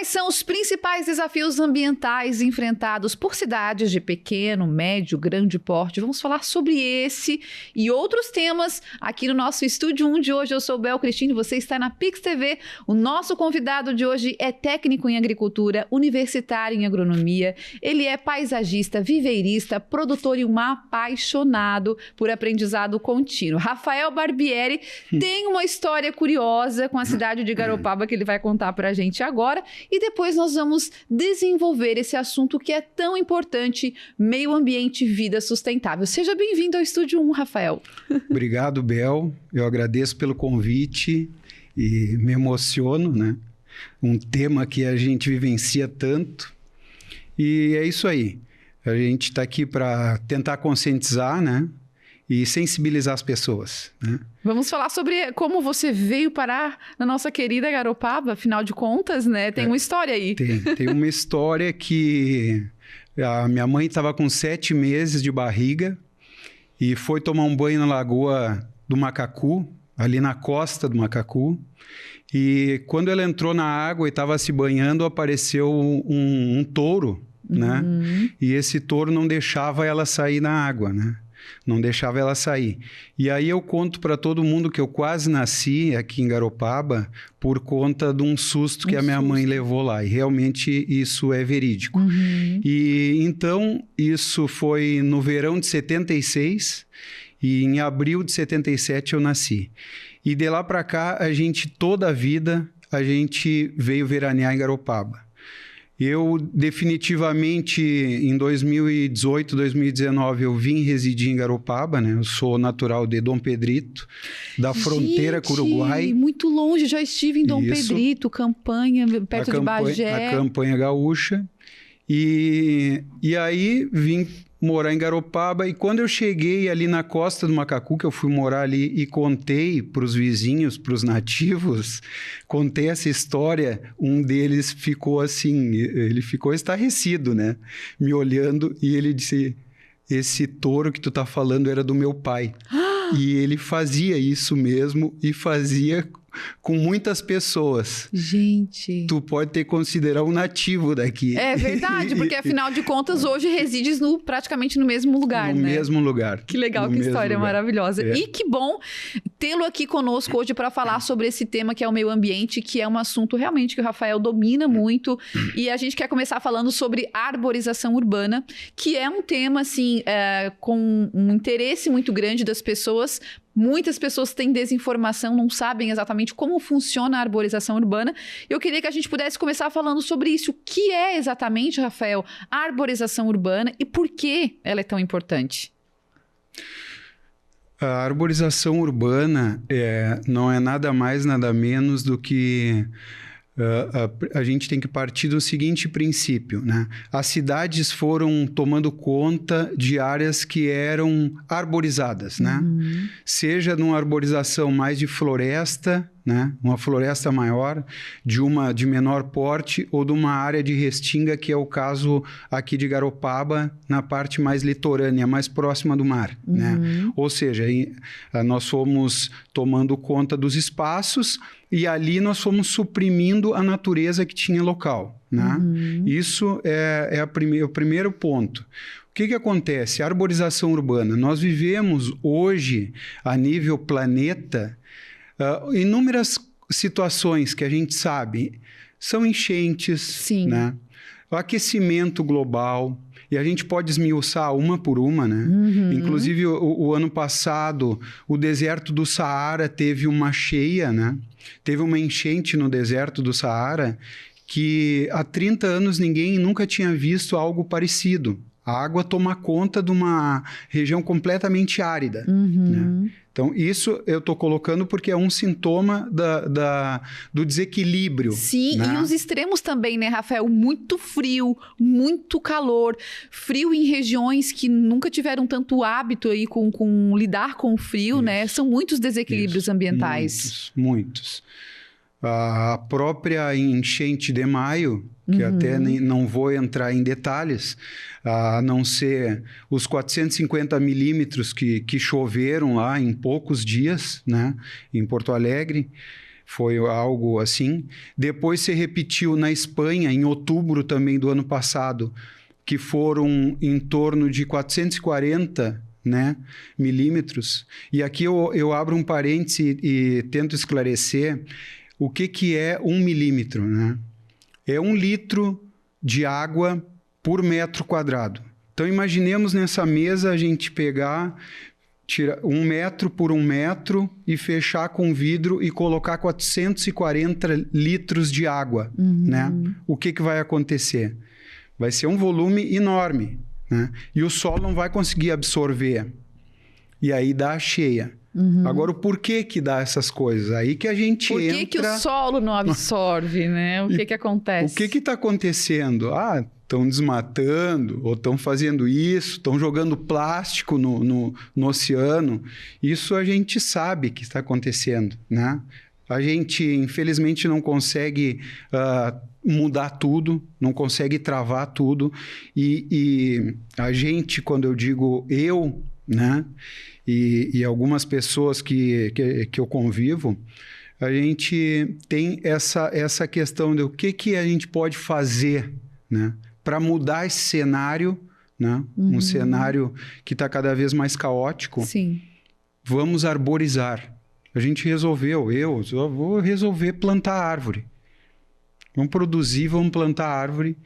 Quais são os principais desafios ambientais enfrentados por cidades de pequeno, médio, grande porte? Vamos falar sobre esse e outros temas aqui no nosso Estúdio 1 de hoje. Eu sou Bel Cristine, você está na Pix TV. O nosso convidado de hoje é técnico em agricultura, universitário em agronomia. Ele é paisagista, viveirista, produtor e um apaixonado por aprendizado contínuo. Rafael Barbieri tem uma história curiosa com a cidade de Garopaba que ele vai contar para a gente agora. E depois nós vamos desenvolver esse assunto que é tão importante, meio ambiente e vida sustentável. Seja bem-vindo ao Estúdio 1, Rafael. Obrigado, Bel. Eu agradeço pelo convite e me emociono, né? Um tema que a gente vivencia tanto. E é isso aí. A gente está aqui para tentar conscientizar, né? E sensibilizar as pessoas, né? Vamos falar sobre como você veio parar na nossa querida Garopaba, afinal de contas, né? Tem uma história aí. Tem uma história que a minha mãe estava com 7 meses de barriga e foi tomar um banho na Lagoa do Macacu, ali na costa do Macacu. E quando ela entrou na água e estava se banhando, apareceu um touro, né? E esse touro não deixava ela sair na água, né? Não deixava ela sair. E aí eu conto para todo mundo que eu quase nasci aqui em Garopaba por conta de um susto que a minha mãe levou lá. E realmente isso é verídico. E então isso foi no verão de 76 e em abril de 77 eu nasci. E de lá para cá toda a vida a gente veio veranear em Garopaba. Eu definitivamente, em 2018, 2019, eu vim residir em Garopaba, né? Eu sou natural de Dom Pedrito, da fronteira com o Uruguai. Muito longe, já estive em Dom Pedrito, Campanha, perto de Bagé. A Campanha Gaúcha. E aí vim morar em Garopaba, e quando eu cheguei ali na costa do Macacu, que eu fui morar ali e contei para os vizinhos, para os nativos, contei essa história, um deles ficou assim, ele ficou estarrecido, né? Me olhando, e ele disse, esse touro que tu tá falando era do meu pai. E ele fazia isso mesmo, e fazia com muitas pessoas. Gente... Tu pode ter considerado um nativo daqui. É verdade, porque afinal de contas hoje resides praticamente no mesmo lugar, né? No mesmo lugar. Que legal, que história maravilhosa. E que bom tê-lo aqui conosco hoje para falar sobre esse tema que é o meio ambiente, que é um assunto realmente que o Rafael domina muito. E a gente quer começar falando sobre arborização urbana, que é um tema, assim, com um interesse muito grande das pessoas. Muitas pessoas têm desinformação, não sabem exatamente como funciona a arborização urbana. Eu queria que a gente pudesse começar falando sobre isso. O que é exatamente, Rafael, a arborização urbana e por que ela é tão importante? A arborização urbana não é nada mais, nada menos do que... a gente tem que partir do seguinte princípio, né? As cidades foram tomando conta de áreas que eram arborizadas, né? Seja numa arborização mais de floresta, né? Uma floresta maior, de menor porte, ou de uma área de restinga, que é o caso aqui de Garopaba, na parte mais litorânea, mais próxima do mar, né? Ou seja, nós fomos tomando conta dos espaços e ali nós fomos suprimindo a natureza que tinha local, né? Isso é o primeiro ponto. O que acontece? A arborização urbana. Nós vivemos hoje, a nível planeta, inúmeras situações que a gente sabe. São enchentes, né? O aquecimento global. E a gente pode esmiuçar uma por uma, né? Inclusive, o ano passado, o deserto do Saara teve uma cheia, né? Teve uma enchente no deserto do Saara que há 30 anos ninguém nunca tinha visto algo parecido. A água toma conta de uma região completamente árida, né? Então, isso eu estou colocando porque é um sintoma do desequilíbrio. Sim, né? E os extremos também, né, Rafael? Muito frio, muito calor. Frio em regiões que nunca tiveram tanto hábito aí com lidar com o frio, né? São muitos desequilíbrios ambientais. Muitos. A própria enchente de maio, que até não vou entrar em detalhes, a não ser os 450 milímetros que choveram lá em poucos dias, né, em Porto Alegre, Foi algo assim. Depois se repetiu na Espanha, em outubro também do ano passado, que foram em torno de 440, né, milímetros. E aqui eu abro um parêntese e tento esclarecer o que é 1 milímetro, né? É 1 litro de água por metro quadrado. Então, imaginemos nessa mesa a gente pegar, tirar 1 metro por 1 metro e fechar com vidro e colocar 440 litros de água, né? O que vai acontecer? Vai ser um volume enorme, né? E o solo não vai conseguir absorver. E aí dá a cheia. Agora, o porquê que dá essas coisas? Aí que a gente entra... Por que o solo não absorve, né? O que acontece? O que está acontecendo? Estão desmatando, ou estão fazendo isso, estão jogando plástico no oceano. Isso a gente sabe que está acontecendo, né? A gente, infelizmente, não consegue mudar tudo, não consegue travar tudo. E a gente, quando eu digo eu, né? E algumas pessoas que eu convivo, a gente tem essa questão de o que a gente pode fazer, né, para mudar esse cenário, né? Um cenário que está cada vez mais caótico. Sim. Vamos arborizar. A gente resolveu, eu vou resolver plantar árvore. Vamos produzir, vamos plantar árvore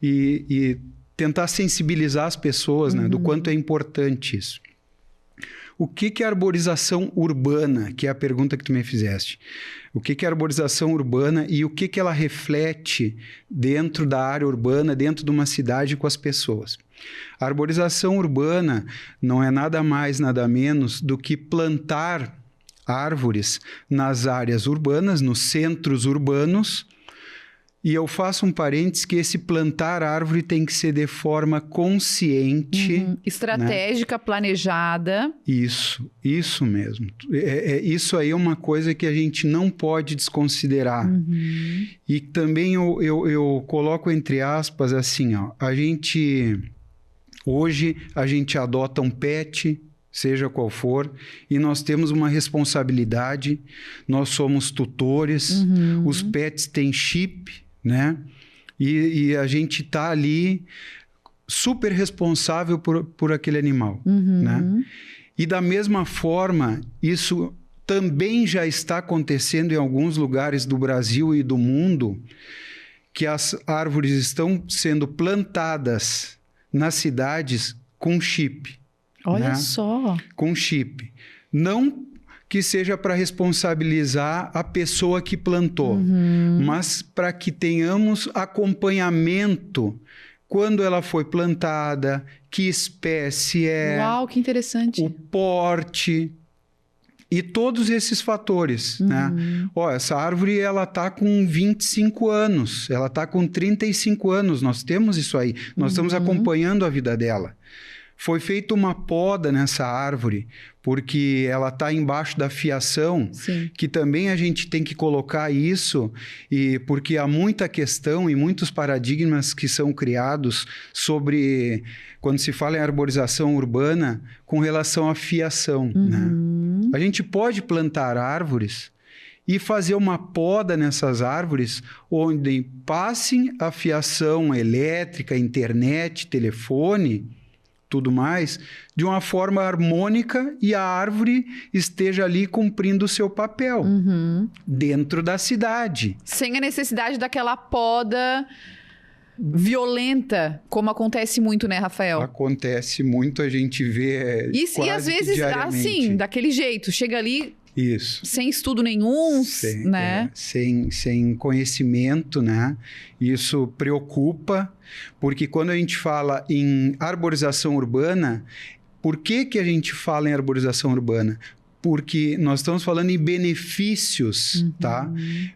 e tentar sensibilizar as pessoas, né, do quanto é importante isso. O que é arborização urbana? Que é a pergunta que tu me fizeste. O que é arborização urbana e o que ela reflete dentro da área urbana, dentro de uma cidade com as pessoas? A arborização urbana não é nada mais, nada menos do que plantar árvores nas áreas urbanas, nos centros urbanos. E eu faço um parênteses que esse plantar árvore tem que ser de forma consciente. Estratégica, né? Planejada. Isso mesmo. Isso aí é uma coisa que a gente não pode desconsiderar. E também eu coloco entre aspas assim, ó, hoje a gente adota um pet, seja qual for, e nós temos uma responsabilidade, nós somos tutores, os pets têm chip, né? E a gente está ali super responsável por aquele animal, né? E da mesma forma, isso também já está acontecendo em alguns lugares do Brasil e do mundo, que as árvores estão sendo plantadas nas cidades com chip. Olha, né? Só! Com chip. Não que seja para responsabilizar a pessoa que plantou, mas para que tenhamos acompanhamento quando ela foi plantada, que espécie é... Uau, que interessante! O porte e todos esses fatores, né? Essa árvore, ela está com 25 anos, ela está com 35 anos, nós temos isso aí, nós estamos acompanhando a vida dela. Foi feita uma poda nessa árvore, porque ela está embaixo da fiação, que também a gente tem que colocar isso, e porque há muita questão e muitos paradigmas que são criados sobre, quando se fala em arborização urbana, com relação à fiação, né? A gente pode plantar árvores e fazer uma poda nessas árvores onde passem a fiação elétrica, internet, telefone, tudo mais, de uma forma harmônica e a árvore esteja ali cumprindo o seu papel dentro da cidade. Sem a necessidade daquela poda violenta, como acontece muito, né, Rafael? Acontece muito, a gente vê quase e às vezes, assim, daquele jeito, chega ali... Isso. Sem estudo nenhum, né? Sem conhecimento, né? Isso preocupa, porque quando a gente fala em arborização urbana, por que a gente fala em arborização urbana? Porque nós estamos falando em benefícios, tá?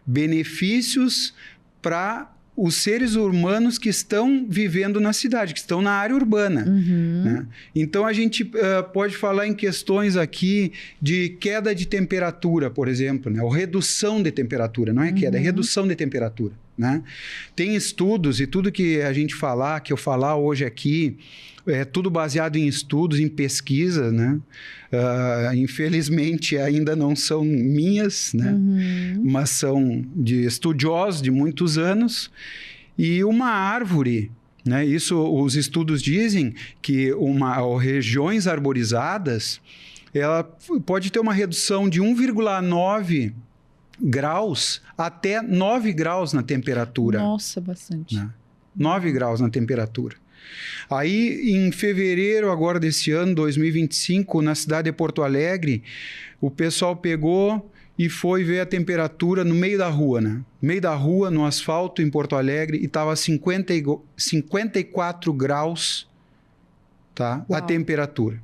Benefícios para os seres humanos que estão vivendo na cidade, que estão na área urbana, né? Então, a gente pode falar em questões aqui de queda de temperatura, por exemplo, né? Ou redução de temperatura, não é queda, é redução de temperatura, né? Tem estudos, e tudo que eu falar hoje aqui, é tudo baseado em estudos, em pesquisa, né? Infelizmente ainda não são minhas, né? Mas são de estudiosos de muitos anos. E uma árvore, né? Isso os estudos dizem que regiões arborizadas, ela pode ter uma redução de 1,9 graus até 9 graus na temperatura. Nossa, bastante. Né? 9 graus na temperatura. Aí, em fevereiro agora desse ano, 2025, na cidade de Porto Alegre, o pessoal pegou e foi ver a temperatura no meio da rua, né? No meio da rua, no asfalto em Porto Alegre, e estava 54 graus, tá? A temperatura.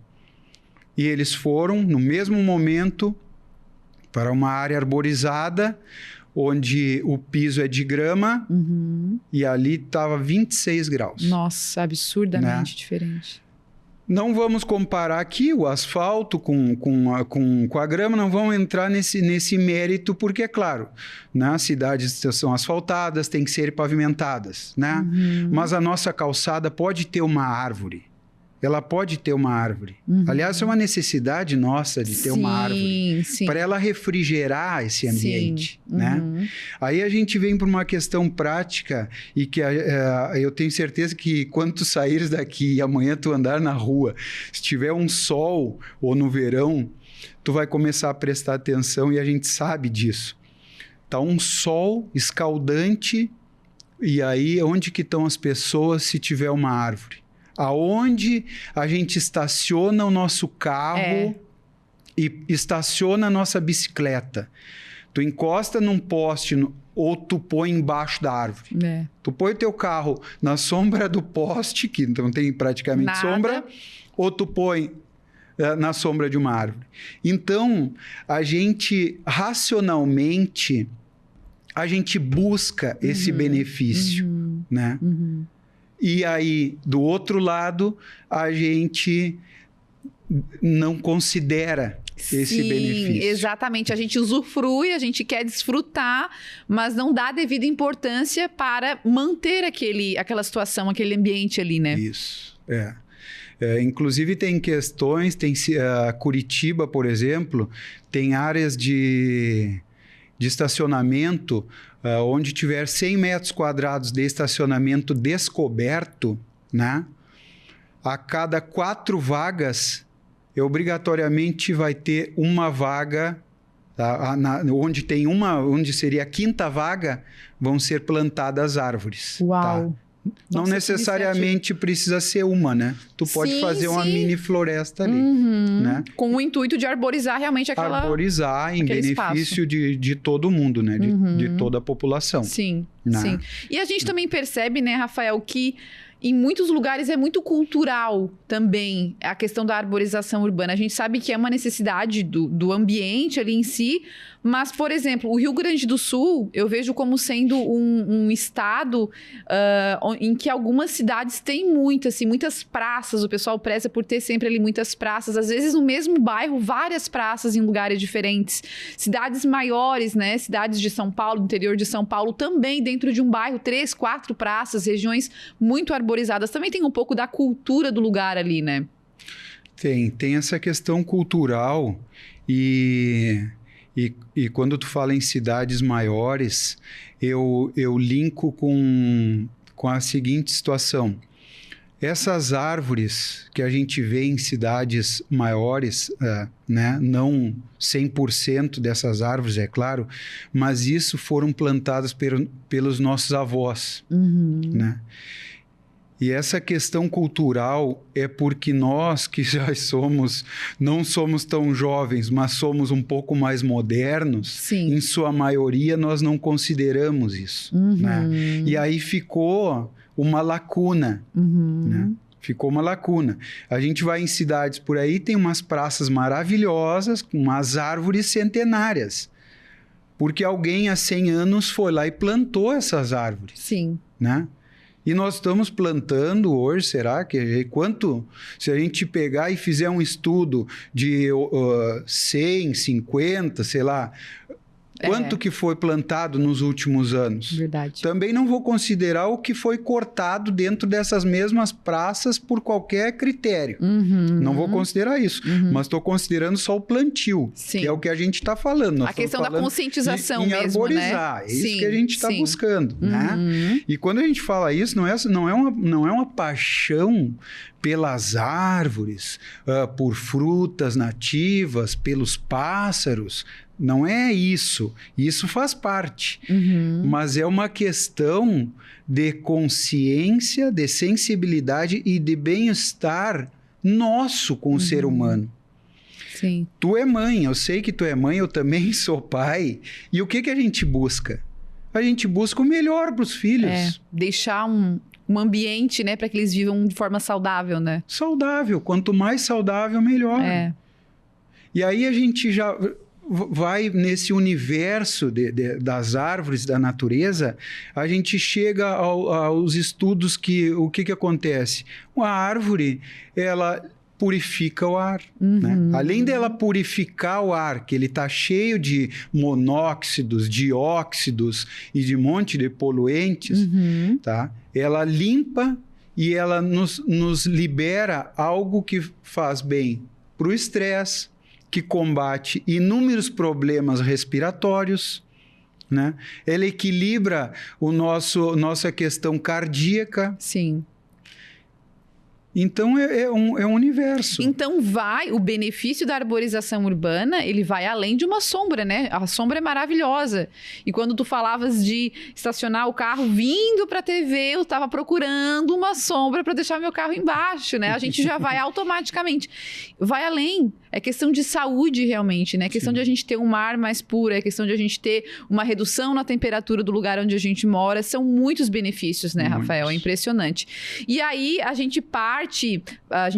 E eles foram, no mesmo momento, para uma área arborizada, onde o piso é de grama, e ali estava 26 graus. Nossa, absurdamente diferente. Não vamos comparar aqui o asfalto com a grama, não vamos entrar nesse mérito, porque, é claro, né, as cidades são asfaltadas, têm que ser pavimentadas, né? Mas a nossa calçada pode ter uma árvore. Ela pode ter uma árvore. Aliás, é uma necessidade nossa de ter uma árvore. Para ela refrigerar esse ambiente, né? Aí a gente vem para uma questão prática e que eu tenho certeza que quando tu saíres daqui e amanhã tu andar na rua, se tiver um sol ou no verão, tu vai começar a prestar atenção e a gente sabe disso. Tá um sol escaldante e aí onde que estão as pessoas se tiver uma árvore? Aonde a gente estaciona o nosso carro e estaciona a nossa bicicleta. Tu encosta num poste ou tu põe embaixo da árvore. Tu põe o teu carro na sombra do poste, que não tem praticamente sombra, ou tu põe na sombra de uma árvore. Então, a gente racionalmente, a gente busca esse benefício, né? E aí, do outro lado, a gente não considera esse benefício. Exatamente. A gente usufrui, a gente quer desfrutar, mas não dá devida importância para manter aquela situação, aquele ambiente ali, né? Isso, inclusive tem questões, Curitiba, por exemplo, tem áreas de estacionamento, onde tiver 100 metros quadrados de estacionamento descoberto, né? A cada 4 vagas, obrigatoriamente vai ter uma vaga, tá? Onde seria a 5ª vaga, vão ser plantadas árvores. Uau! Tá? Não necessariamente precisa ser uma, né? Tu pode fazer uma mini floresta ali, né? Com o intuito de arborizar realmente arborizar em benefício de todo mundo, né? De toda a população. Sim, né? sim. E a gente também percebe, né, Rafael, que em muitos lugares é muito cultural também a questão da arborização urbana. A gente sabe que é uma necessidade do ambiente ali em si, mas, por exemplo, o Rio Grande do Sul, eu vejo como sendo um estado em que algumas cidades têm muitas praças. O pessoal preza por ter sempre ali muitas praças. Às vezes, no mesmo bairro, várias praças em lugares diferentes. Cidades maiores, né? Cidades de São Paulo, interior de São Paulo, também dentro de um bairro, 3, 4 praças, regiões muito arborizadas. Também tem um pouco da cultura do lugar ali, né? Tem essa questão cultural e quando tu fala em cidades maiores, eu linko com a seguinte situação. Essas árvores que a gente vê em cidades maiores, né? Não 100% dessas árvores, é claro, mas isso foram plantadas pelos nossos avós, né? E essa questão cultural é porque nós que já não somos tão jovens, mas somos um pouco mais modernos, Sim. Em sua maioria nós não consideramos isso, né? E aí ficou uma lacuna, né? Ficou uma lacuna. A gente vai em cidades por aí, tem umas praças maravilhosas, com umas árvores centenárias, porque alguém há 100 anos foi lá e plantou essas árvores. Sim. Né? E nós estamos plantando hoje, será que se a gente pegar e fizer um estudo de 100, 50, sei lá, Quanto que foi plantado nos últimos anos? Verdade. Também não vou considerar o que foi cortado dentro dessas mesmas praças por qualquer critério. Não vou considerar isso. Mas estou considerando só o plantio, Sim. que é o que a gente está falando. A questão da conscientização em mesmo, arborizar. né? É isso que a gente está buscando, né? E quando a gente fala isso, não é uma paixão pelas árvores, por frutas nativas, pelos pássaros. Não é isso. Isso faz parte. Mas é uma questão de consciência, de sensibilidade e de bem-estar nosso com o ser humano. Sim. Tu é mãe, eu sei que tu é mãe, eu também sou pai. E o que a gente busca? A gente busca o melhor para os filhos. Deixar um ambiente, né, para que eles vivam de forma saudável, né? Saudável. Quanto mais saudável, melhor. E aí a gente já vai nesse universo das árvores, da natureza, a gente chega aos estudos que o que acontece? Uma árvore, ela purifica o ar. Né? Além dela purificar o ar, que ele está cheio de monóxidos, dióxidos e de um monte de poluentes, tá? Ela limpa e ela nos libera algo que faz bem para o estresse, que combate inúmeros problemas respiratórios, né? Ela equilibra nossa questão cardíaca. Sim. Então, é um universo. Então, o benefício da arborização urbana, ele vai além de uma sombra, né? A sombra é maravilhosa. E quando tu falavas de estacionar o carro vindo para a TV, eu estava procurando uma sombra para deixar meu carro embaixo, né? A gente já vai automaticamente. Vai além. É questão de saúde, realmente, né? É questão de a gente ter um ar mais puro, é questão de a gente ter uma redução na temperatura do lugar onde a gente mora. São muitos benefícios, né, Rafael? É impressionante. E aí, a gente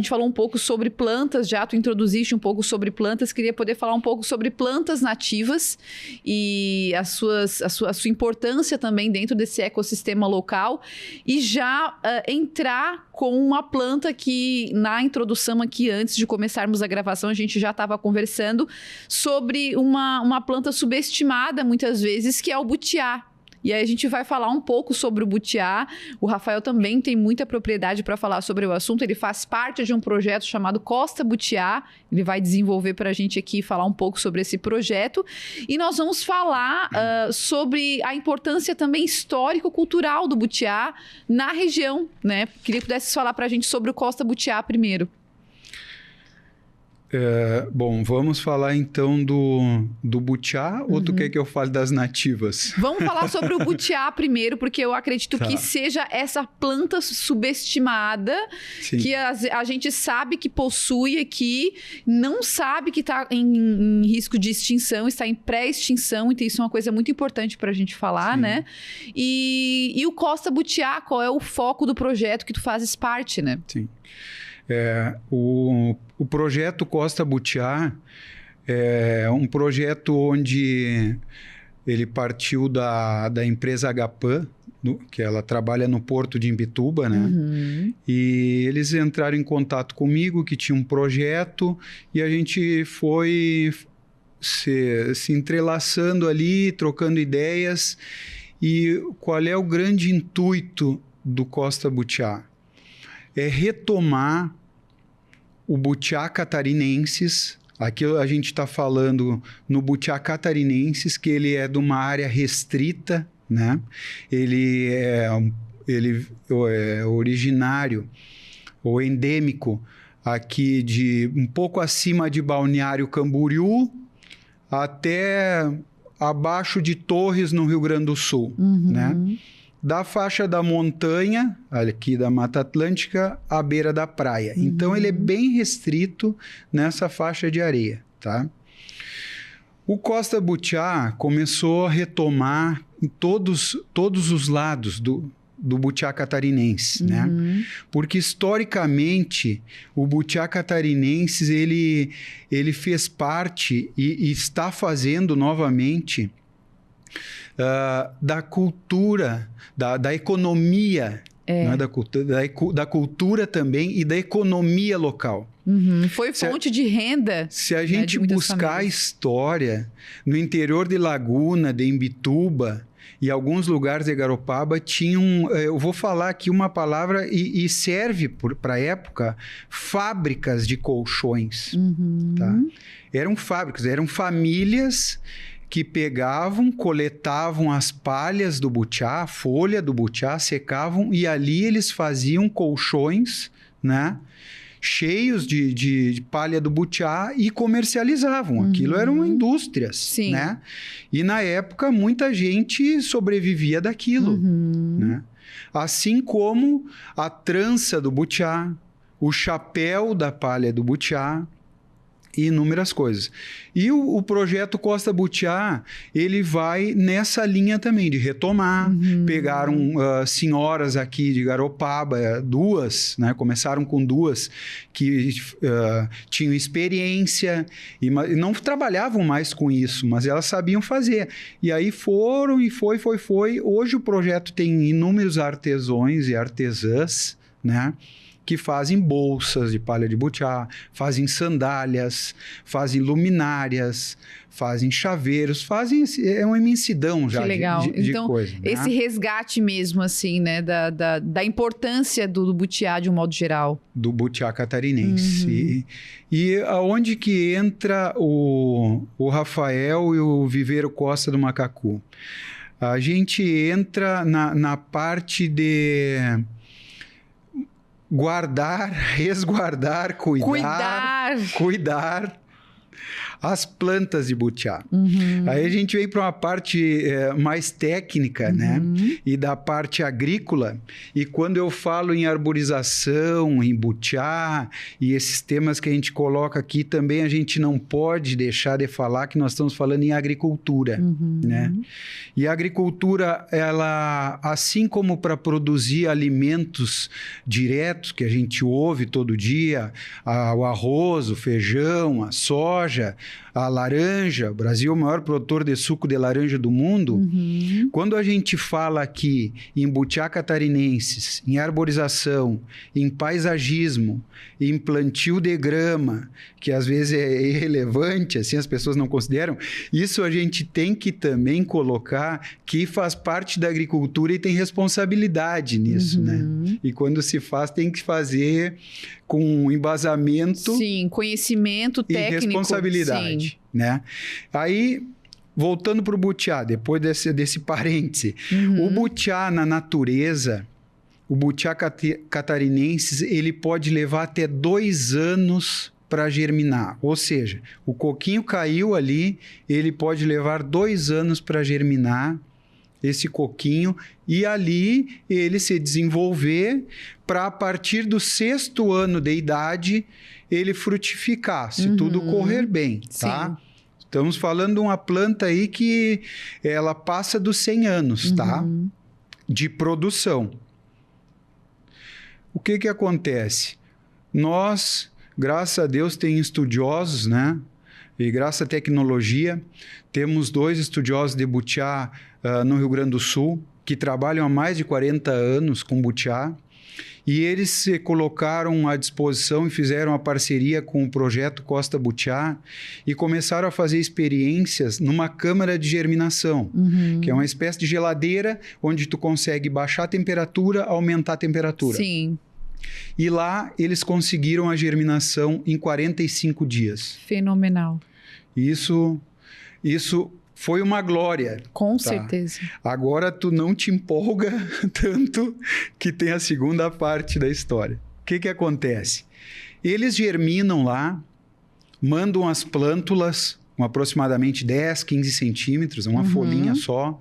falou um pouco sobre plantas já, tu introduziste um pouco sobre plantas, queria poder falar um pouco sobre plantas nativas e a sua importância também dentro desse ecossistema local e já entrar com uma planta que na introdução aqui, antes de começarmos a gravação, a gente já estava conversando sobre uma planta subestimada muitas vezes, que é o butiá. E aí a gente vai falar um pouco sobre o butiá. O Rafael também tem muita propriedade para falar sobre o assunto. Ele faz parte de um projeto chamado Costa Butiá. Ele vai desenvolver para a gente aqui, falar um pouco sobre esse projeto. E nós vamos falar sobre a importância também histórico-cultural do butiá na região, né? Queria que pudesse falar para a gente sobre o Costa Butiá primeiro. Bom, vamos falar então do butiá ou tu quer que eu fale das nativas? Vamos falar sobre o butiá primeiro, porque eu acredito que seja essa planta subestimada. Sim. Que a gente sabe que possui aqui, não sabe que está em risco de extinção, está em pré-extinção, então isso é uma coisa muito importante para a gente falar, sim, né? E o Costa Butiá, qual é o foco do projeto que tu fazes parte, né? Sim. O projeto Costa Butiá é um projeto onde ele partiu da empresa HPAN, que ela trabalha no Porto de Imbituba, né? E eles entraram em contato comigo, que tinha um projeto, e a gente foi se entrelaçando ali, trocando ideias. E qual é o grande intuito do Costa Butiá? É retomar o butiá catarinensis. Aqui a gente está falando no butiá catarinensis, que ele é de uma área restrita, né? Ele é originário ou endêmico aqui de um pouco acima de Balneário Camboriú até abaixo de Torres, no Rio Grande do Sul, né? Da faixa da montanha, aqui da Mata Atlântica, à beira da praia. Então, ele é bem restrito nessa faixa de areia, tá? O Costa Butiá começou a retomar em todos os lados do butiá catarinense, né? Porque, historicamente, o butiá catarinense, ele fez parte e está fazendo novamente da cultura, da economia Não é da cultura, da cultura também e da economia local. Foi fonte de renda. Se a gente buscar a história, no interior de Laguna, de Imbituba e alguns lugares de Garopaba tinham, eu vou falar aqui uma palavra e serve para a época, fábricas de colchões. Tá? Eram fábricas, eram famílias que pegavam, coletavam as palhas do butiá, a folha do butiá, secavam e ali eles faziam colchões, né? Cheios de palha do butiá e comercializavam. Aquilo eram indústrias, Sim. né? E na época muita gente sobrevivia daquilo, né? Assim como a trança do butiá, o chapéu da palha do butiá, e inúmeras coisas. E o projeto Costa Butiá, ele vai nessa linha também, de retomar. Pegaram senhoras aqui de Garopaba, duas, né? Começaram com duas que tinham experiência e não trabalhavam mais com isso, mas elas sabiam fazer. E aí foram e foi. Hoje o projeto tem inúmeros artesãos e artesãs, né? Que fazem bolsas de palha de butiá, fazem sandálias, fazem luminárias, fazem chaveiros, é uma imensidão já de então, coisa. Né? Esse resgate mesmo, assim, né, da importância do butiá de um modo geral. Do butiá catarinense. E aonde que entra o Rafael e o Viveiro Costa do Macacu? A gente entra na parte de guardar, resguardar, cuidar as plantas de butiá. Aí a gente vem para uma parte mais técnica, né? E da parte agrícola. E quando eu falo em arborização, em butiá, e esses temas que a gente coloca aqui, também a gente não pode deixar de falar que nós estamos falando em agricultura, né? E a agricultura, ela, assim como para produzir alimentos diretos, que a gente ouve todo dia, o arroz, o feijão, a soja, a laranja, o Brasil é o maior produtor de suco de laranja do mundo. Quando a gente fala aqui em butiá catarinenses, em arborização, em paisagismo, em plantio de grama, que às vezes é irrelevante, assim as pessoas não consideram, isso a gente tem que também colocar que faz parte da agricultura e tem responsabilidade nisso, né? E quando se faz, tem que fazer com embasamento. Sim, conhecimento técnico. E responsabilidade, né? Aí, voltando para o butiá, depois desse parêntese, o butiá na natureza, o butiá catarinense, ele pode levar até 2 anos para germinar. Ou seja, o coquinho caiu ali, ele pode levar 2 anos para germinar, esse coquinho, e ali ele se desenvolver para, a partir do 6º ano de idade, ele frutificar, se tudo correr bem, tá? Sim. Estamos falando de uma planta aí que ela passa dos 100 anos, tá? De produção. O que acontece? Nós, graças a Deus, tem estudiosos, né? E graças à tecnologia, temos 2 estudiosos de butiá no Rio Grande do Sul, que trabalham há mais de 40 anos com butiá, e eles se colocaram à disposição e fizeram a parceria com o projeto Costa Butiá e começaram a fazer experiências numa câmara de germinação, que é uma espécie de geladeira onde tu consegue baixar a temperatura, aumentar a temperatura. Sim. E lá eles conseguiram a germinação em 45 dias. Fenomenal. Isso foi uma glória. Com certeza. Agora tu não te empolga tanto que tem a segunda parte da história. O que acontece? Eles germinam lá, mandam as plântulas, com aproximadamente 10, 15 centímetros, uma folhinha só.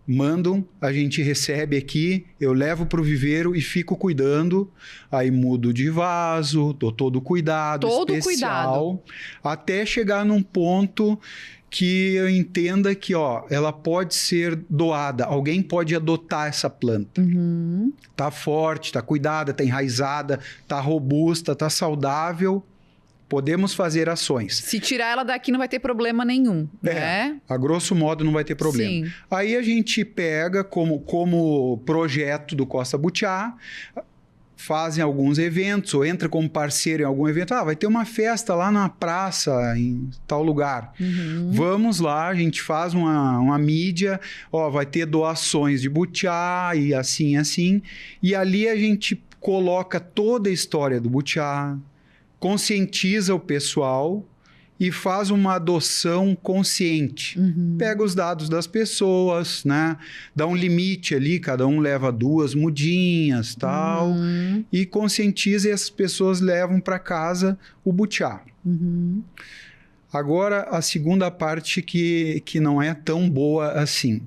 Mandam, a gente recebe aqui, eu levo para o viveiro e fico cuidando, aí mudo de vaso, dou todo cuidado especial, até chegar num ponto que eu entenda que, ela pode ser doada, alguém pode adotar essa planta. Tá forte, tá cuidada, tá enraizada, tá robusta, tá saudável, Podemos fazer ações. Se tirar ela daqui não vai ter problema nenhum, né? A grosso modo não vai ter problema. Sim. Aí a gente pega como projeto do Costa Butiá, fazem alguns eventos, ou entra como parceiro em algum evento. Vai ter uma festa lá na praça, em tal lugar. Vamos lá, a gente faz uma mídia, vai ter doações de butiá e assim. E ali a gente coloca toda a história do butiá, conscientiza o pessoal e faz uma adoção consciente. Pega os dados das pessoas, né? Dá um limite ali, cada um leva 2 mudinhas, tal, e conscientiza e as pessoas levam para casa o butiá. Agora, a segunda parte que não é tão boa assim.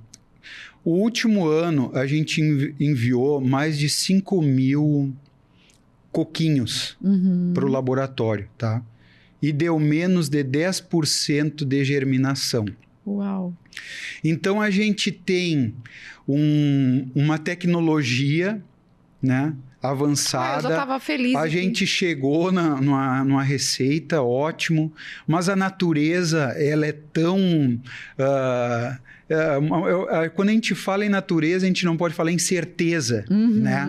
O último ano, a gente enviou mais de 5.000 coquinhos para o laboratório, tá? E deu menos de 10% de germinação. Uau! Então, a gente tem uma tecnologia, né, avançada. Eu já estava feliz. A gente chegou numa receita, ótimo, mas a natureza, ela é tão... quando a gente fala em natureza, a gente não pode falar em certeza, né?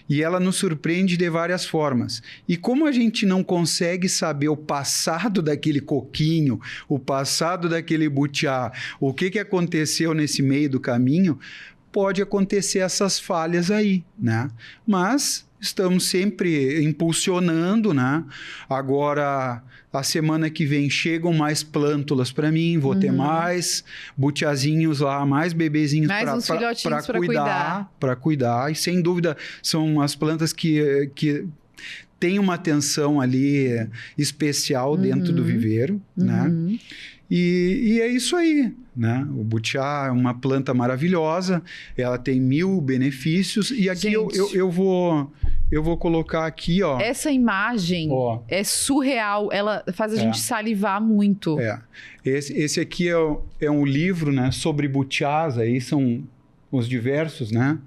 E ela nos surpreende de várias formas. E como a gente não consegue saber o passado daquele coquinho, o passado daquele butiá, o que aconteceu nesse meio do caminho, pode acontecer essas falhas aí, né? Mas estamos sempre impulsionando, né? Agora, a semana que vem chegam mais plântulas para mim, vou ter mais butiazinhos lá, mais bebezinhos para cuidar. E sem dúvida são as plantas que têm uma atenção ali especial dentro do viveiro, né? E é isso aí, né? O butiá é uma planta maravilhosa, ela tem 1000 benefícios. E aqui eu vou colocar aqui, ó. Essa imagem é surreal, ela faz a gente salivar muito. Esse aqui é um livro, né, sobre butiás, aí são os diversos, né?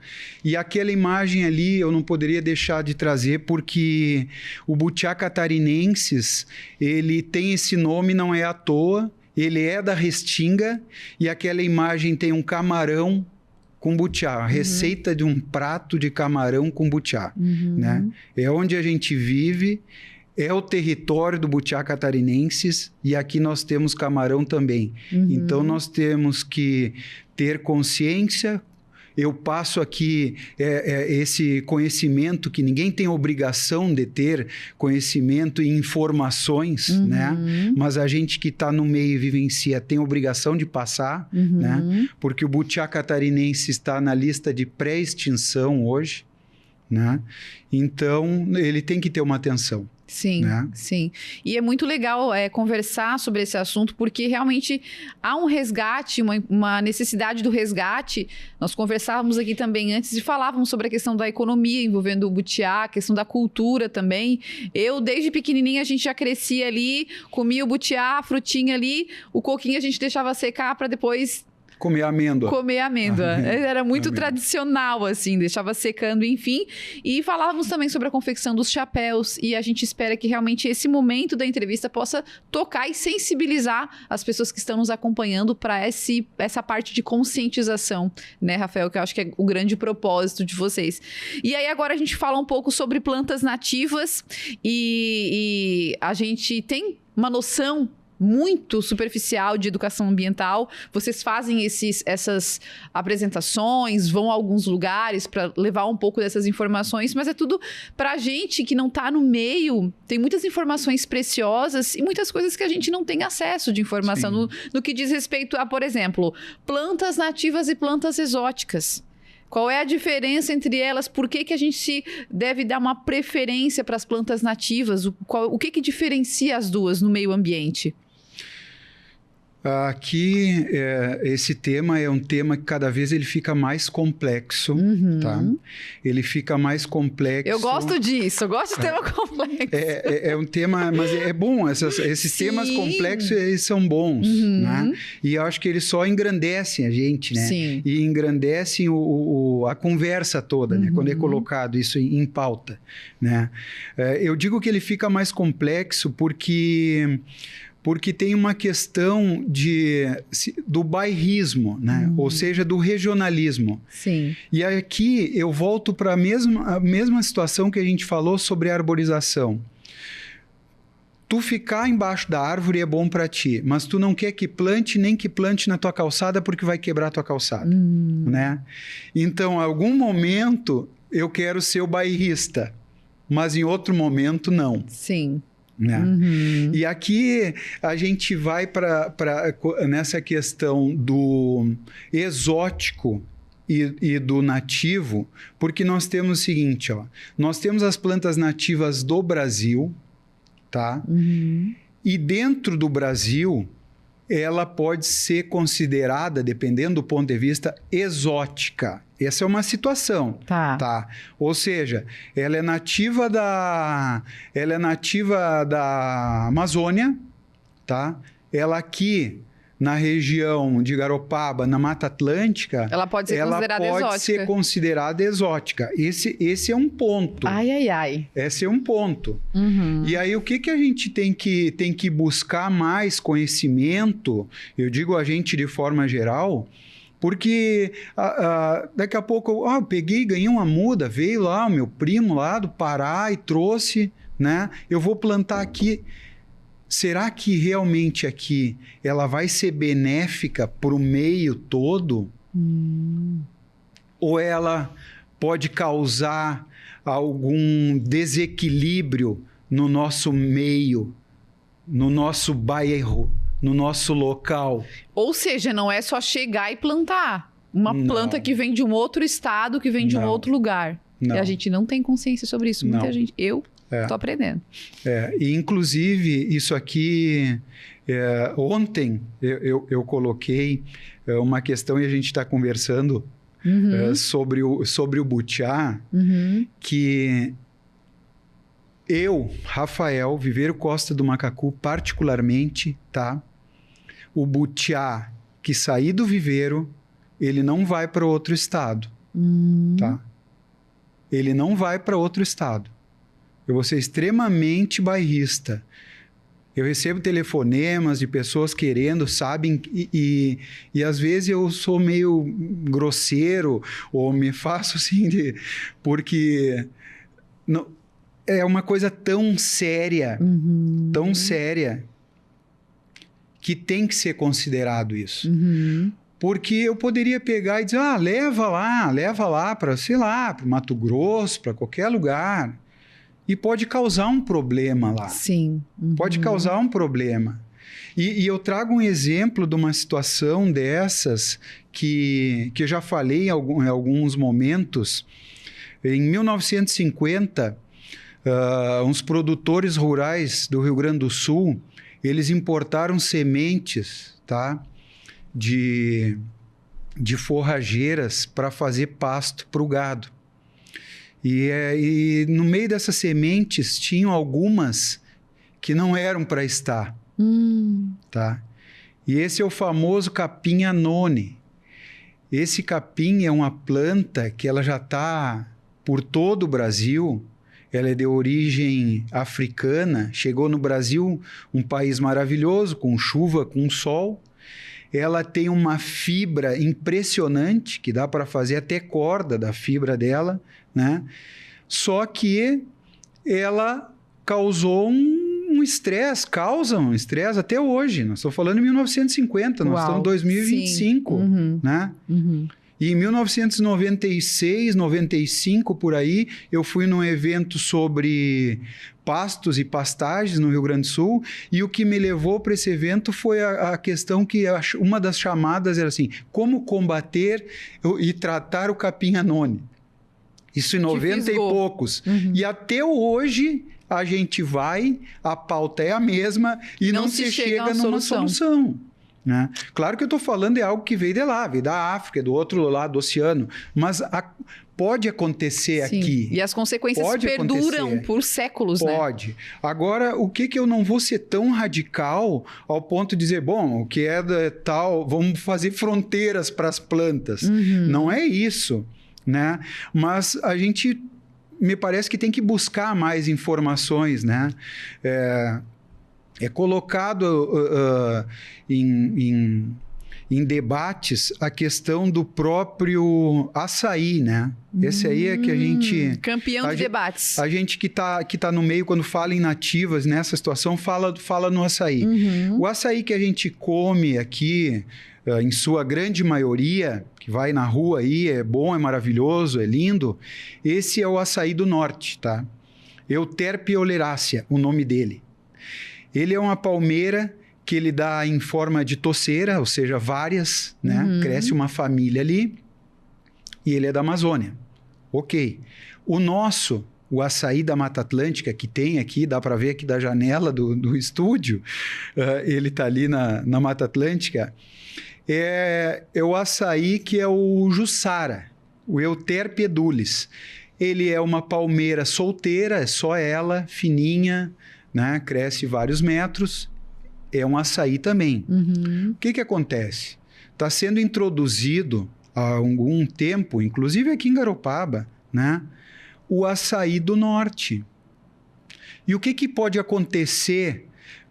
E aquela imagem ali eu não poderia deixar de trazer porque o butiá catarinensis, ele tem esse nome, não é à toa. Ele é da Restinga e aquela imagem tem um camarão com butiá, a receita de um prato de camarão com butiá, né? É onde a gente vive, é o território do butiá catarinensis e aqui nós temos camarão também. Então nós temos que ter consciência. Eu passo aqui esse conhecimento que ninguém tem obrigação de ter conhecimento e informações, né? Mas a gente que está no meio e vivencia tem obrigação de passar, né? Porque o butiá catarinense está na lista de pré-extinção hoje, né? Então, ele tem que ter uma atenção. Sim, né? Sim. E é muito legal conversar sobre esse assunto, porque realmente há um resgate, uma necessidade do resgate. Nós conversávamos aqui também antes e falávamos sobre a questão da economia envolvendo o butiá, a questão da cultura também. Eu, desde pequenininha, a gente já crescia ali, comia o butiá, a frutinha ali, o coquinho a gente deixava secar para depois... Comer amêndoa. Era muito tradicional, assim, deixava secando, enfim. E falávamos também sobre a confecção dos chapéus. E a gente espera que realmente esse momento da entrevista possa tocar e sensibilizar as pessoas que estão nos acompanhando para essa parte de conscientização, né, Rafael? Que eu acho que é o grande propósito de vocês. E aí agora a gente fala um pouco sobre plantas nativas e a gente tem uma noção muito superficial de educação ambiental. Vocês fazem essas apresentações, vão a alguns lugares para levar um pouco dessas informações, mas é tudo para a gente que não está no meio. Tem muitas informações preciosas e muitas coisas que a gente não tem acesso de informação no que diz respeito a, por exemplo, plantas nativas e plantas exóticas. Qual é a diferença entre elas? Por que a gente deve dar uma preferência para as plantas nativas? O que diferencia as duas no meio ambiente? Aqui, esse tema é um tema que cada vez ele fica mais complexo, tá? Ele fica mais complexo. Eu gosto disso, eu gosto de tema complexo. É um tema, mas é bom, esses temas complexos, eles são bons, né? E eu acho que eles só engrandecem a gente, né? Sim. E engrandecem a conversa toda, né? Quando é colocado isso em pauta, né? Eu digo que ele fica mais complexo porque tem uma questão do bairrismo, né? Ou seja, do regionalismo. Sim. E aqui eu volto para a mesma situação que a gente falou sobre a arborização. Tu ficar embaixo da árvore é bom para ti, mas tu não quer que plante nem que plante na tua calçada porque vai quebrar a tua calçada, né? Então, em algum momento eu quero ser o bairrista, mas em outro momento não. Sim. Né? E aqui a gente vai nessa questão do exótico e do nativo, porque nós temos o seguinte, ó, nós temos as plantas nativas do Brasil, tá? E dentro do Brasil, ela pode ser considerada, dependendo do ponto de vista, exótica. Essa é uma situação, tá? Ou seja, ela é nativa da Amazônia, tá? Ela aqui na região de Garopaba, na Mata Atlântica, ela pode ser considerada exótica. Pode ser considerada exótica. Esse é um ponto. Ai. Esse é um ponto. E aí, o que a gente tem que buscar mais conhecimento? Eu digo a gente de forma geral, porque daqui a pouco eu peguei, ganhei uma muda, veio lá o meu primo lá do Pará e trouxe, né? Eu vou plantar aqui. Será que realmente aqui ela vai ser benéfica para o meio todo? Ou ela pode causar algum desequilíbrio no nosso meio, no nosso bairro, no nosso local? Ou seja, não é só chegar e plantar. Uma planta que vem de um outro estado, que vem de um outro lugar. E a gente não tem consciência sobre isso. Muita gente... Estou aprendendo. E inclusive, isso aqui, ontem eu coloquei uma questão e a gente está conversando sobre o butiá, que eu, Rafael Viveiro Costa do Macacu, particularmente, tá? O butiá que sair do viveiro, ele não vai para outro estado, tá? Ele não vai para outro estado. Eu vou ser extremamente bairrista. Eu recebo telefonemas de pessoas querendo, sabem, e às vezes eu sou meio grosseiro ou me faço assim, porque não, é uma coisa tão séria, que tem que ser considerado isso. Porque eu poderia pegar e dizer, leva lá para, sei lá, para o Mato Grosso, para qualquer lugar. E pode causar um problema lá. Sim. Pode causar um problema. E eu trago um exemplo de uma situação dessas que eu já falei em alguns momentos. Em 1950, uns produtores rurais do Rio Grande do Sul, eles importaram sementes, tá? de forrageiras para fazer pasto para o gado. E no meio dessas sementes tinham algumas que não eram para estar, tá? E esse é o famoso capim anone. Esse capim é uma planta que ela já está por todo o Brasil. Ela é de origem africana, chegou no Brasil, um país maravilhoso, com chuva, com sol. Ela tem uma fibra impressionante, que dá para fazer até corda da fibra dela, né? Só que ela causou um estresse, causa um estresse até hoje. Nós estamos falando em 1950, nós estamos em 2025, né? E em 1996, 95, por aí, eu fui num evento sobre pastos e pastagens no Rio Grande do Sul, e o que me levou para esse evento foi a questão que uma das chamadas era assim, como combater e tratar o capim anone. Isso em 90 e poucos. E até hoje a gente vai, a pauta é a mesma e não se chega numa solução. né? Claro que eu estou falando de algo que veio de lá, veio da África, do outro lado do oceano, mas pode acontecer aqui. E as consequências perduram por séculos, Pode. né? Agora, o que eu não vou ser tão radical ao ponto de dizer, bom, o que é tal, vamos fazer fronteiras para as plantas. Não é isso, né? Mas a gente, me parece que tem que buscar mais informações, né? É colocado em debates a questão do próprio açaí, né? Esse aí é que a gente... Campeão de debates. A gente que tá no meio, quando fala em nativas, nessa situação, fala no açaí. O açaí que a gente come aqui, em sua grande maioria, que vai na rua aí, é bom, é maravilhoso, é lindo, esse é o açaí do norte, tá? Euterpe oleracea, o nome dele. Ele é uma palmeira que ele dá em forma de toceira, ou seja, várias, né? Cresce uma família ali e ele é da Amazônia. Ok. O açaí da Mata Atlântica, que tem aqui, dá para ver aqui da janela do estúdio, ele está ali na Mata Atlântica, é o açaí que é o Jussara, o Euterpe edulis. Ele é uma palmeira solteira, é só ela, fininha, né? Cresce vários metros, é um açaí também. O que acontece? Está sendo introduzido há algum tempo, inclusive aqui em Garopaba, né? O açaí do norte. E o que pode acontecer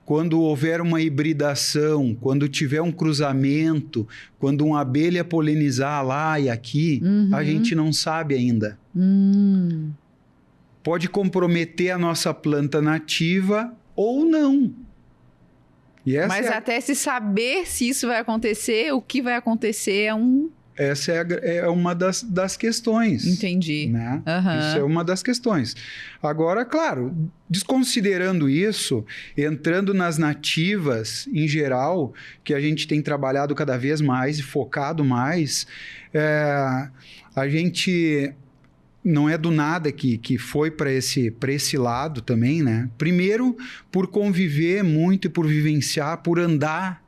quando houver uma hibridação, quando tiver um cruzamento, quando uma abelha polinizar lá e aqui, a gente não sabe ainda. Pode comprometer a nossa planta nativa ou não. Mas até se saber se isso vai acontecer, o que vai acontecer Essa é uma das questões. Entendi. Né? Isso é uma das questões. Agora, claro, desconsiderando isso, entrando nas nativas em geral, que a gente tem trabalhado cada vez mais e focado mais, a gente... Não é do nada que foi para esse lado também, né? Primeiro, por conviver muito e por vivenciar, por andar,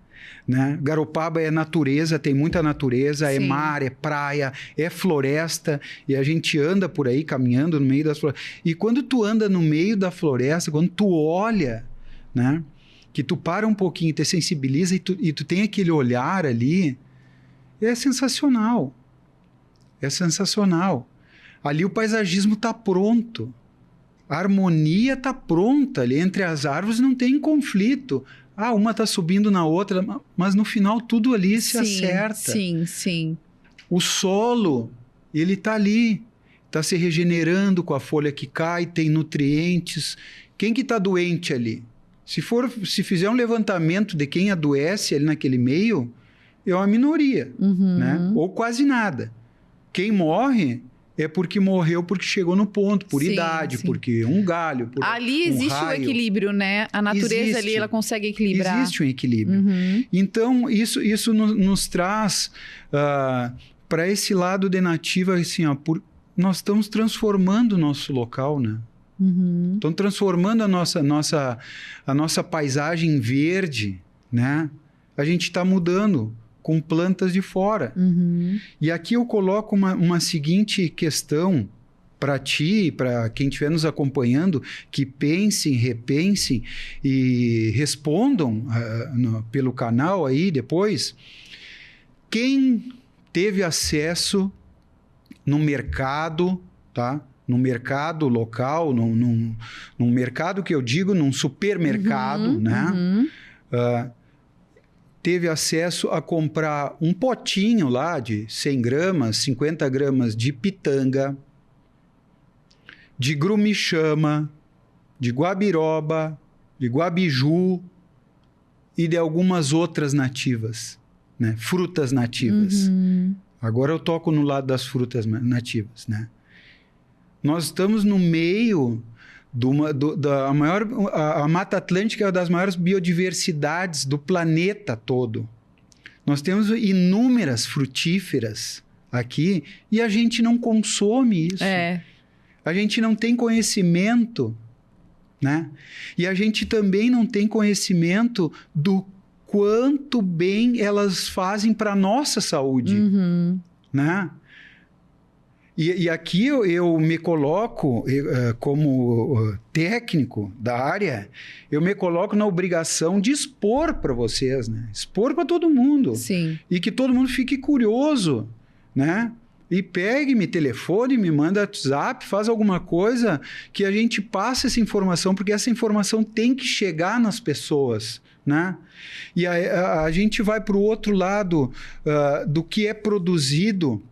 né? Garopaba é natureza, tem muita natureza, é mar, é praia, é floresta, e a gente anda por aí caminhando no meio das florestas. E quando tu anda no meio da floresta, quando tu olha, né? Que tu para um pouquinho, te sensibiliza e tu tem aquele olhar ali, é sensacional. É sensacional. Ali o paisagismo está pronto. A harmonia está pronta ali. Entre as árvores não tem conflito. Uma está subindo na outra, mas no final tudo ali se acerta. Sim. O solo, ele está ali. Está se regenerando com a folha que cai, tem nutrientes. Quem que está doente ali? Se fizer um levantamento de quem adoece ali naquele meio, é uma minoria, né? Ou quase nada. Quem morre... é porque morreu porque chegou no ponto, por idade, porque um galho, por ali existe o equilíbrio, né? A natureza ali, ela consegue equilibrar. Existe um equilíbrio. Então, isso nos traz para esse lado de nativa, assim, nós estamos transformando o nosso local, né? Estamos transformando a nossa paisagem verde, né? A gente está mudando com plantas de fora. E aqui eu coloco uma seguinte questão para ti, para quem estiver nos acompanhando, que pensem, repensem e respondam pelo canal aí depois. Quem teve acesso no mercado, tá? No mercado local, num mercado que eu digo, num supermercado, né? Teve acesso a comprar um potinho lá de 100 gramas, 50 gramas de pitanga, de grumichama, de guabiroba, de guabiju e de algumas outras nativas, né? Frutas nativas. Agora eu toco no lado das frutas nativas, né? Nós estamos no meio... A Mata Atlântica é uma das maiores biodiversidades do planeta todo. Nós temos inúmeras frutíferas aqui e a gente não consome isso. A gente não tem conhecimento, né? E a gente também não tem conhecimento do quanto bem elas fazem para a nossa saúde, né? E aqui eu me coloco, como técnico da área, eu me coloco na obrigação de expor para vocês, né? Expor para todo mundo. Sim. E que todo mundo fique curioso, né? E pegue, me telefone, me manda WhatsApp, faz alguma coisa que a gente passe essa informação, porque essa informação tem que chegar nas pessoas, né? E a gente vai para o outro lado do que é produzido,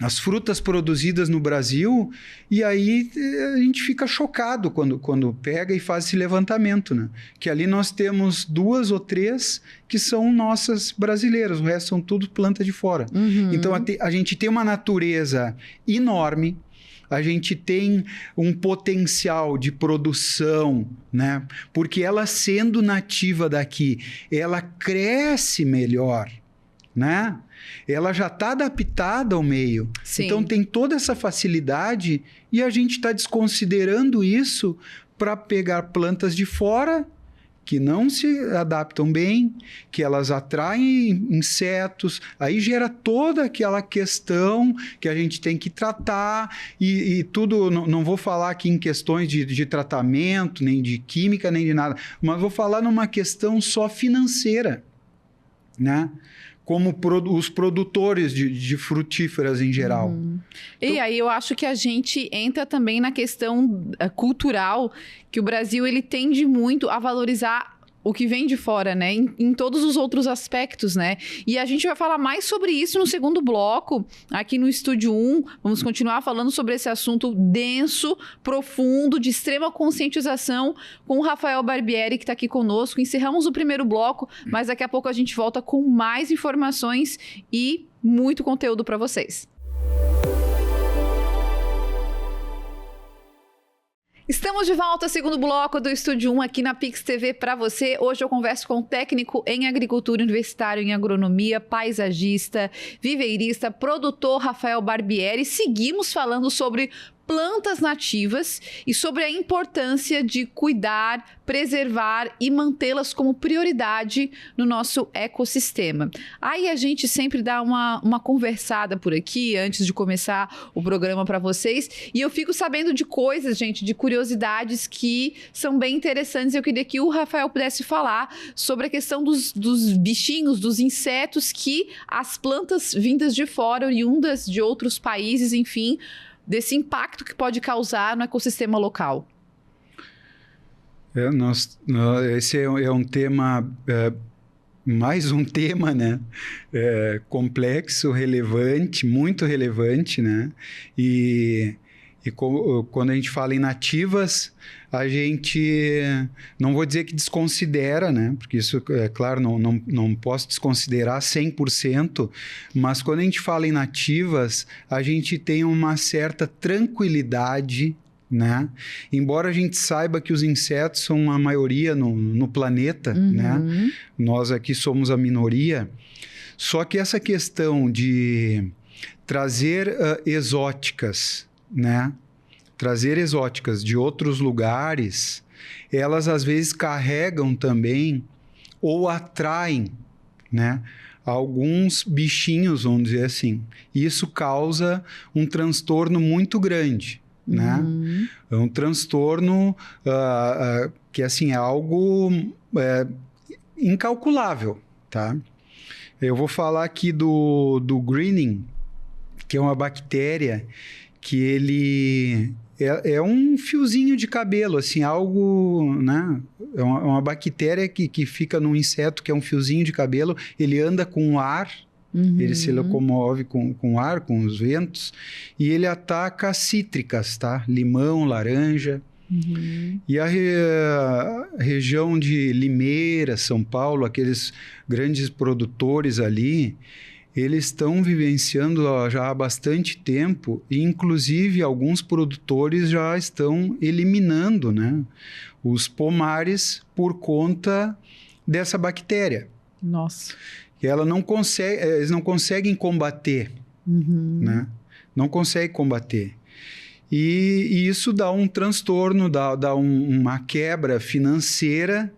as frutas produzidas no Brasil, e aí a gente fica chocado quando pega e faz esse levantamento, né? Que ali nós temos 2 ou 3 que são nossas brasileiras, o resto são tudo planta de fora. Então a gente tem uma natureza enorme, a gente tem um potencial de produção, né? Porque ela sendo nativa daqui, ela cresce melhor, né? Ela já está adaptada ao meio. Sim. Então tem toda essa facilidade e a gente está desconsiderando isso para pegar plantas de fora que não se adaptam bem, que elas atraem insetos, aí gera toda aquela questão que a gente tem que tratar e tudo, não vou falar aqui em questões de tratamento, nem de química, nem de nada, mas vou falar numa questão só financeira, né? Como os produtores de frutíferas em geral. E aí eu acho que a gente entra também na questão cultural, que o Brasil ele tende muito a valorizar o que vem de fora, né? Em todos os outros aspectos, né? E a gente vai falar mais sobre isso no segundo bloco, aqui no Estúdio 1. Vamos continuar falando sobre esse assunto denso, profundo, de extrema conscientização, com o Rafael Barbieri, que está aqui conosco. Encerramos o primeiro bloco, mas daqui a pouco a gente volta com mais informações e muito conteúdo para vocês. Estamos de volta, segundo bloco do Estúdio 1 aqui na Pix TV para você. Hoje eu converso com um técnico em agricultura, universitário em agronomia, paisagista, viveirista, produtor Rafael Barbieri. Seguimos falando sobre plantas nativas e sobre a importância de cuidar, preservar e mantê-las como prioridade no nosso ecossistema. Aí a gente sempre dá uma conversada por aqui antes de começar o programa para vocês e eu fico sabendo de coisas, gente, de curiosidades que são bem interessantes. Eu queria que o Rafael pudesse falar sobre a questão dos bichinhos, dos insetos que as plantas vindas de fora, oriundas de outros países, enfim, desse impacto que pode causar no ecossistema local. Esse é um tema, mais um tema, né? Complexo, relevante, muito relevante, né? E quando a gente fala em nativas, a gente, não vou dizer que desconsidera, né? Porque isso, é claro, não posso desconsiderar 100%, mas quando a gente fala em nativas, a gente tem uma certa tranquilidade, né? Embora a gente saiba que os insetos são a maioria no planeta, né? Nós aqui somos a minoria, só que essa questão de trazer exóticas, né? Trazer exóticas de outros lugares, elas às vezes carregam também ou atraem, né, alguns bichinhos, vamos dizer assim. E isso causa um transtorno muito grande, né? É um transtorno que assim, é algo incalculável, tá? Eu vou falar aqui do greening, que é uma bactéria que ele é um fiozinho de cabelo, assim, algo, né? É uma bactéria que fica num inseto que é um fiozinho de cabelo, ele anda com o ar, ele se locomove com ar, com os ventos, e ele ataca cítricas, tá? Limão, laranja. E a região de Limeira, São Paulo, aqueles grandes produtores ali, eles estão vivenciando já há bastante tempo e, inclusive, alguns produtores já estão eliminando, né, os pomares por conta dessa bactéria. Nossa. E eles não conseguem combater, né? Não conseguem combater. E isso dá um transtorno, dá uma quebra financeira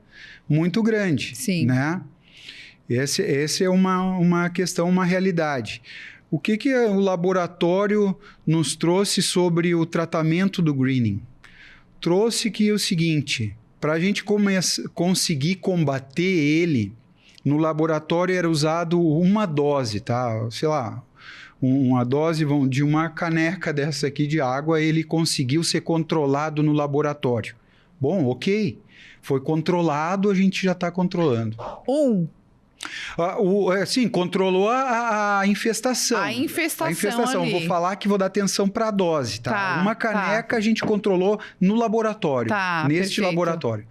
muito grande, Sim. né? Esse é uma questão, uma realidade. O que o laboratório nos trouxe sobre o tratamento do greening? Trouxe que é o seguinte, para a gente conseguir combater ele, no laboratório era usado uma dose, tá? Sei lá, uma dose de uma caneca dessa aqui de água, ele conseguiu ser controlado no laboratório. Bom, ok. Foi controlado, a gente já está controlando. Sim, controlou a infestação. A infestação ali. Vou falar que vou dar atenção para a dose, tá? Uma caneca a gente controlou no laboratório, neste laboratório.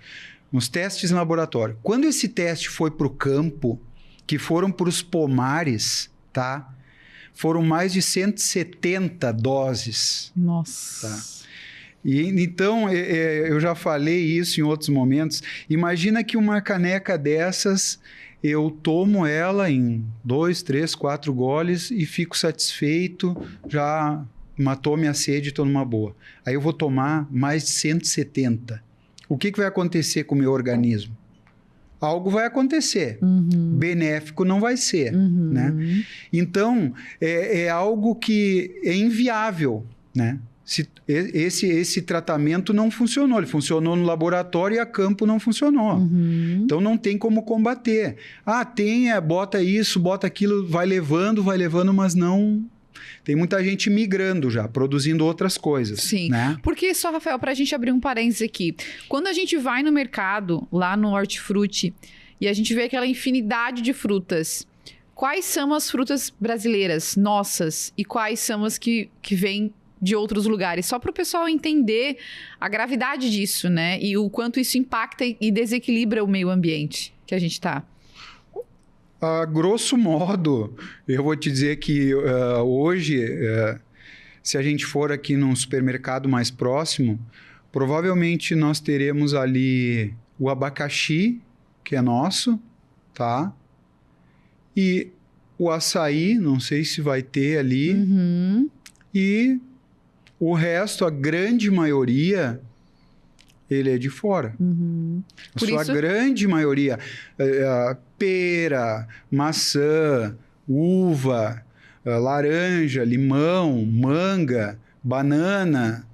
Nos testes em laboratório. Quando esse teste foi para o campo, que foram para os pomares, tá? Foram mais de 170 doses. Nossa. Tá? Então, eu já falei isso em outros momentos. Imagina que uma caneca dessas, eu tomo ela em 2, 3, 4 goles e fico satisfeito, já matou minha sede, estou numa boa. Aí eu vou tomar mais de 170. O que vai acontecer com o meu organismo? Algo vai acontecer. Benéfico não vai ser. Né? Então, é algo que é inviável, né? Esse tratamento não funcionou. Ele funcionou no laboratório e a campo não funcionou. Então, não tem como combater. Bota isso, bota aquilo, vai levando, mas não... Tem muita gente migrando já, produzindo outras coisas. Sim, né? Porque só, Rafael, para a gente abrir um parênteses aqui. Quando a gente vai no mercado, lá no Hortifruti, e a gente vê aquela infinidade de frutas, quais são as frutas brasileiras, nossas, e quais são as que vêm de outros lugares? Só para o pessoal entender a gravidade disso, né? E o quanto isso impacta e desequilibra o meio ambiente que a gente está. A grosso modo, eu vou te dizer que hoje, se a gente for aqui num supermercado mais próximo, provavelmente nós teremos ali o abacaxi, que é nosso, tá? E o açaí, não sei se vai ter ali. E o resto, a grande maioria... ele é de fora. A grande maioria, pera, maçã, uva, laranja, limão, manga, banana,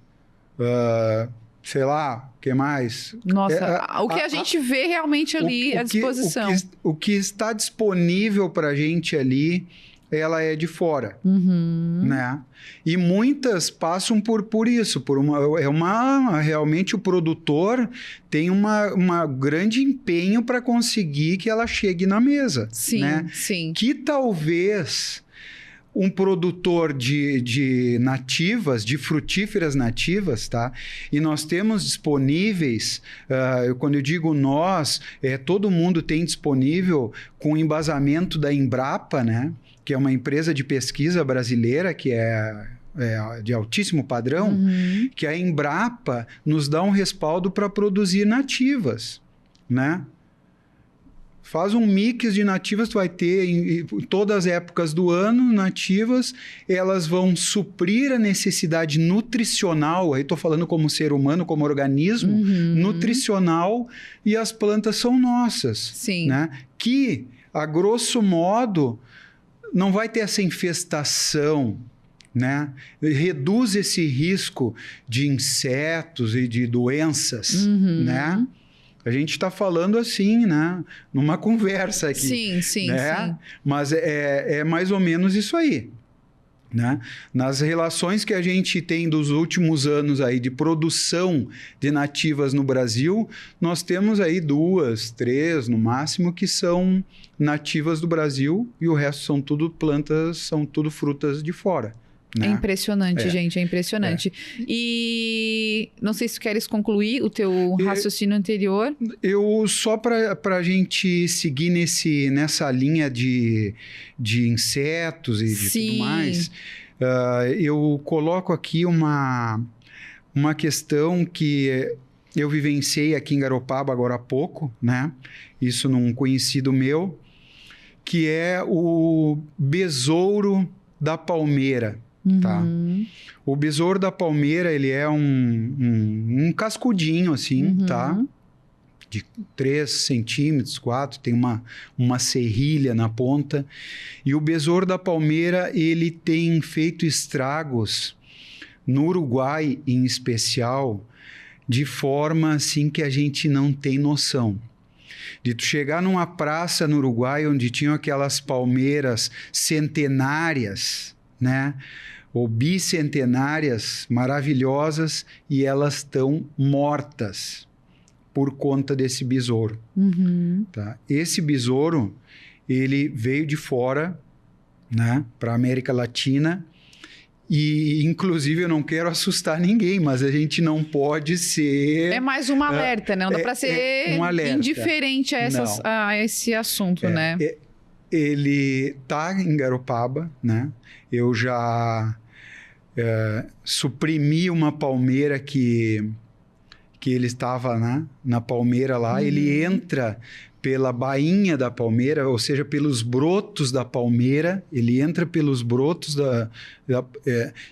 sei lá, o que mais? Nossa, o que a gente vê realmente ali à disposição. O que está disponível para a gente ali, ela é de fora, né? E muitas passam por isso, realmente o produtor tem uma grande empenho para conseguir que ela chegue na mesa, né? Sim. Que talvez um produtor de nativas, de frutíferas nativas, tá? E nós temos disponíveis, quando eu digo nós, todo mundo tem disponível com embasamento da Embrapa, né? Que é uma empresa de pesquisa brasileira que é de altíssimo padrão, que a Embrapa nos dá um respaldo para produzir nativas, né? Faz um mix de nativas, tu vai ter em todas as épocas do ano, nativas, elas vão suprir a necessidade nutricional, aí estou falando como ser humano, como organismo, nutricional, e as plantas são nossas. Sim. Né? Que, a grosso modo, não vai ter essa infestação, né? Reduz esse risco de insetos e de doenças, né? A gente está falando assim, né? Numa conversa aqui. Sim. Mas é mais ou menos isso aí, né? Nas relações que a gente tem dos últimos anos aí de produção de nativas no Brasil, nós temos aí 2, 3 no máximo que são nativas do Brasil e o resto são tudo plantas, são tudo frutas de fora. Né? É impressionante, gente, é impressionante. E não sei se tu queres concluir o teu raciocínio anterior. Eu, só para a gente seguir nessa linha de insetos e de tudo mais, eu coloco aqui uma questão que eu vivenciei aqui em Garopaba agora há pouco, né? Isso num conhecido meu, que é o besouro da palmeira. Tá? O besouro da palmeira, ele é um cascudinho assim, tá? de 3 centímetros, 4, tem uma serrilha na ponta. E o besouro da palmeira, ele tem feito estragos no Uruguai, em especial, de forma assim que a gente não tem noção. De tu chegar numa praça no Uruguai onde tinham aquelas palmeiras centenárias, né? Ou bicentenárias, maravilhosas, e elas estão mortas por conta desse besouro. Tá? Esse besouro, ele veio de fora, né, para a América Latina, e inclusive eu não quero assustar ninguém, mas a gente não pode ser... É mais um alerta, né? Não dá para ser um alerta. Indiferente a esse assunto, né? Ele tá em Garopaba, né? Eu já suprimi uma palmeira que ele estava, né, na palmeira lá. Ele entra pela bainha da palmeira, ou seja, pelos brotos da palmeira. Ele entra pelos brotos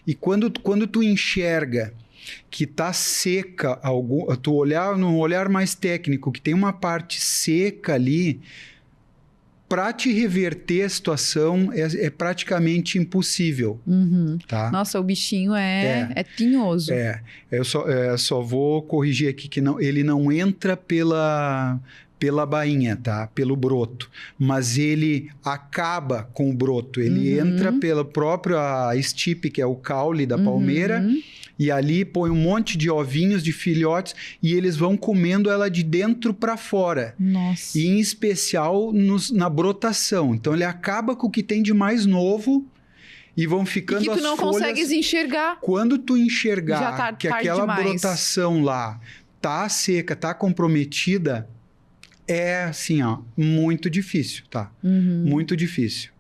e quando tu enxerga que tá seca, tu olhar num olhar mais técnico, que tem uma parte seca ali, para te reverter a situação é praticamente impossível. Tá? Nossa, o bichinho é tinhoso. Eu só vou corrigir aqui que ele não entra pela bainha, tá? Pelo broto. Mas ele acaba com o broto. Ele entra pela própria estipe, que é o caule da palmeira, e ali põe um monte de ovinhos, de filhotes, e eles vão comendo ela de dentro para fora. Nossa. E em especial na brotação. Então ele acaba com o que tem de mais novo e vão ficando as folhas... E que tu não consegues enxergar. Quando tu enxergar já tá que aquela brotação lá tá seca, tá comprometida, é assim, ó, muito difícil, tá? Muito difícil.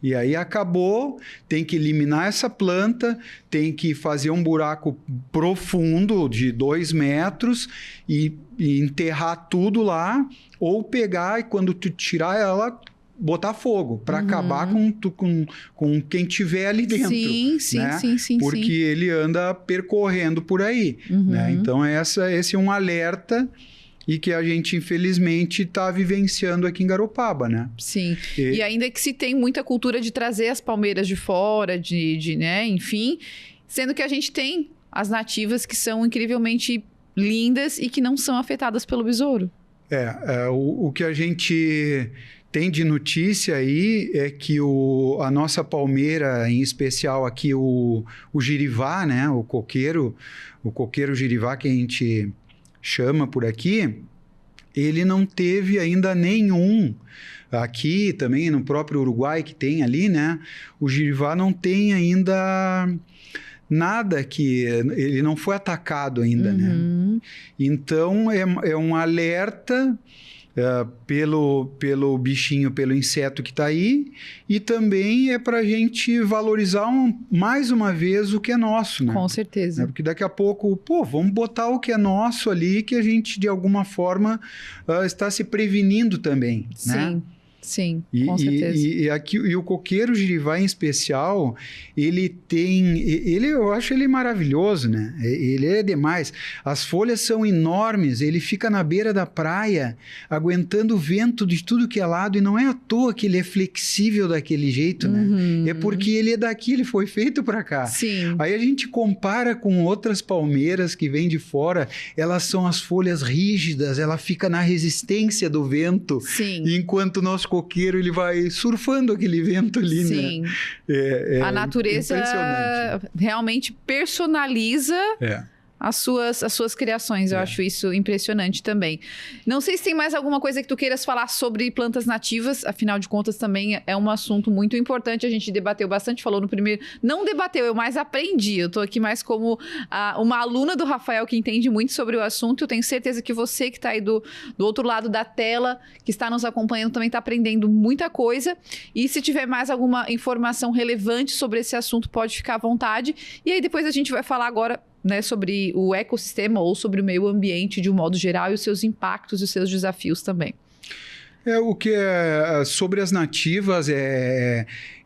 E aí acabou, tem que eliminar essa planta, tem que fazer um buraco profundo de 2 metros e enterrar tudo lá, ou pegar e quando tu tirar ela, botar fogo, para acabar com quem tiver ali dentro. Sim. Porque ele anda percorrendo por aí. Né? Então esse é um alerta e que a gente, infelizmente, está vivenciando aqui em Garopaba, né? Sim. E ainda que se tem muita cultura de trazer as palmeiras de fora, né? Enfim, sendo que a gente tem as nativas que são incrivelmente lindas e que não são afetadas pelo besouro. O que a gente tem de notícia aí é que a nossa palmeira, em especial aqui o girivá, né? O coqueiro girivá que a gente chama por aqui, ele não teve ainda nenhum. Aqui também no próprio Uruguai que tem ali, né? O girivá não tem ainda nada que... Ele não foi atacado ainda, né? Então é um alerta pelo bichinho, pelo inseto que está aí, e também é para a gente valorizar mais uma vez o que é nosso, né? Com certeza. Porque daqui a pouco, vamos botar o que é nosso ali, que a gente de alguma forma está se prevenindo também, né? Sim, com certeza. E o coqueiro girivá em especial, eu acho ele maravilhoso, né? Ele é demais. As folhas são enormes, ele fica na beira da praia, aguentando o vento de tudo que é lado, e não é à toa que ele é flexível daquele jeito, né? É porque ele é daqui, ele foi feito para cá. Sim. Aí a gente compara com outras palmeiras que vêm de fora, elas são as folhas rígidas, ela fica na resistência do vento. Sim. Enquanto o nosso coqueiro, ele vai surfando aquele vento ali, sim, né? A natureza realmente personaliza as suas criações. Eu acho isso impressionante também. Não sei se tem mais alguma coisa que tu queiras falar sobre plantas nativas, afinal de contas também é um assunto muito importante. A gente debateu bastante, falou no primeiro... Não debateu, eu mais aprendi. Eu tô aqui mais como uma aluna do Rafael que entende muito sobre o assunto. Eu tenho certeza que você que tá aí do outro lado da tela, que está nos acompanhando, também tá aprendendo muita coisa. E se tiver mais alguma informação relevante sobre esse assunto, pode ficar à vontade. E aí depois a gente vai falar agora, né, sobre o ecossistema ou sobre o meio ambiente de um modo geral e os seus impactos e os seus desafios também. O que é sobre as nativas,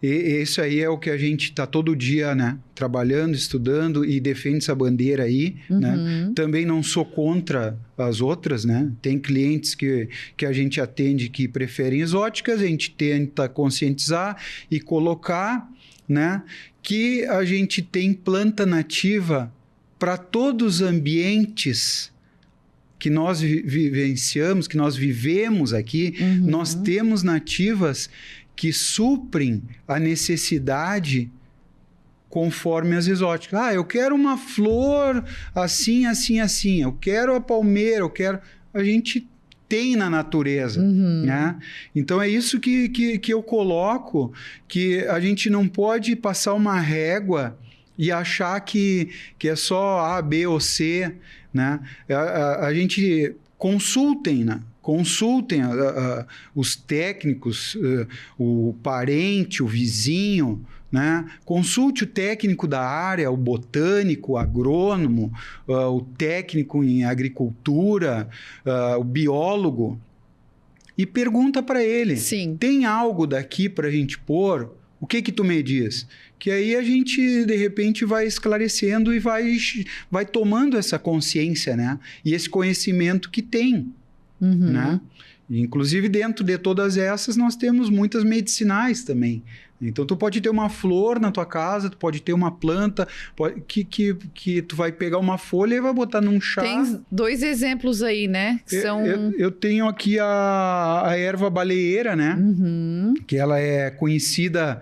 isso aí é o que a gente está todo dia, né, trabalhando, estudando e defende essa bandeira aí. Né? Também não sou contra as outras, né? Tem clientes que a gente atende que preferem exóticas, a gente tenta conscientizar e colocar, né, que a gente tem planta nativa para todos os ambientes que nós vivenciamos, que nós vivemos aqui. Nós temos nativas que suprem a necessidade conforme as exóticas. Eu quero uma flor assim, assim, assim. Eu quero a palmeira, eu quero... A gente tem na natureza, né? Então, é isso que eu coloco, que a gente não pode passar uma régua e achar que é só A, B ou C, né? A gente consultem, né? Consultem os técnicos, o parente, o vizinho, né? Consulte o técnico da área, o botânico, o agrônomo, o técnico em agricultura, o biólogo, e pergunta para ele: Sim. Tem algo daqui para a gente pôr? O que tu me diz? Que aí a gente, de repente, vai esclarecendo e vai tomando essa consciência, né? E esse conhecimento que tem, né? Inclusive, dentro de todas essas, nós temos muitas medicinais também. Então, tu pode ter uma flor na tua casa, tu pode ter uma planta que tu vai pegar uma folha e vai botar num chá. Tem 2 exemplos aí, né? Que são... eu tenho aqui a erva baleeira, né? Que ela é conhecida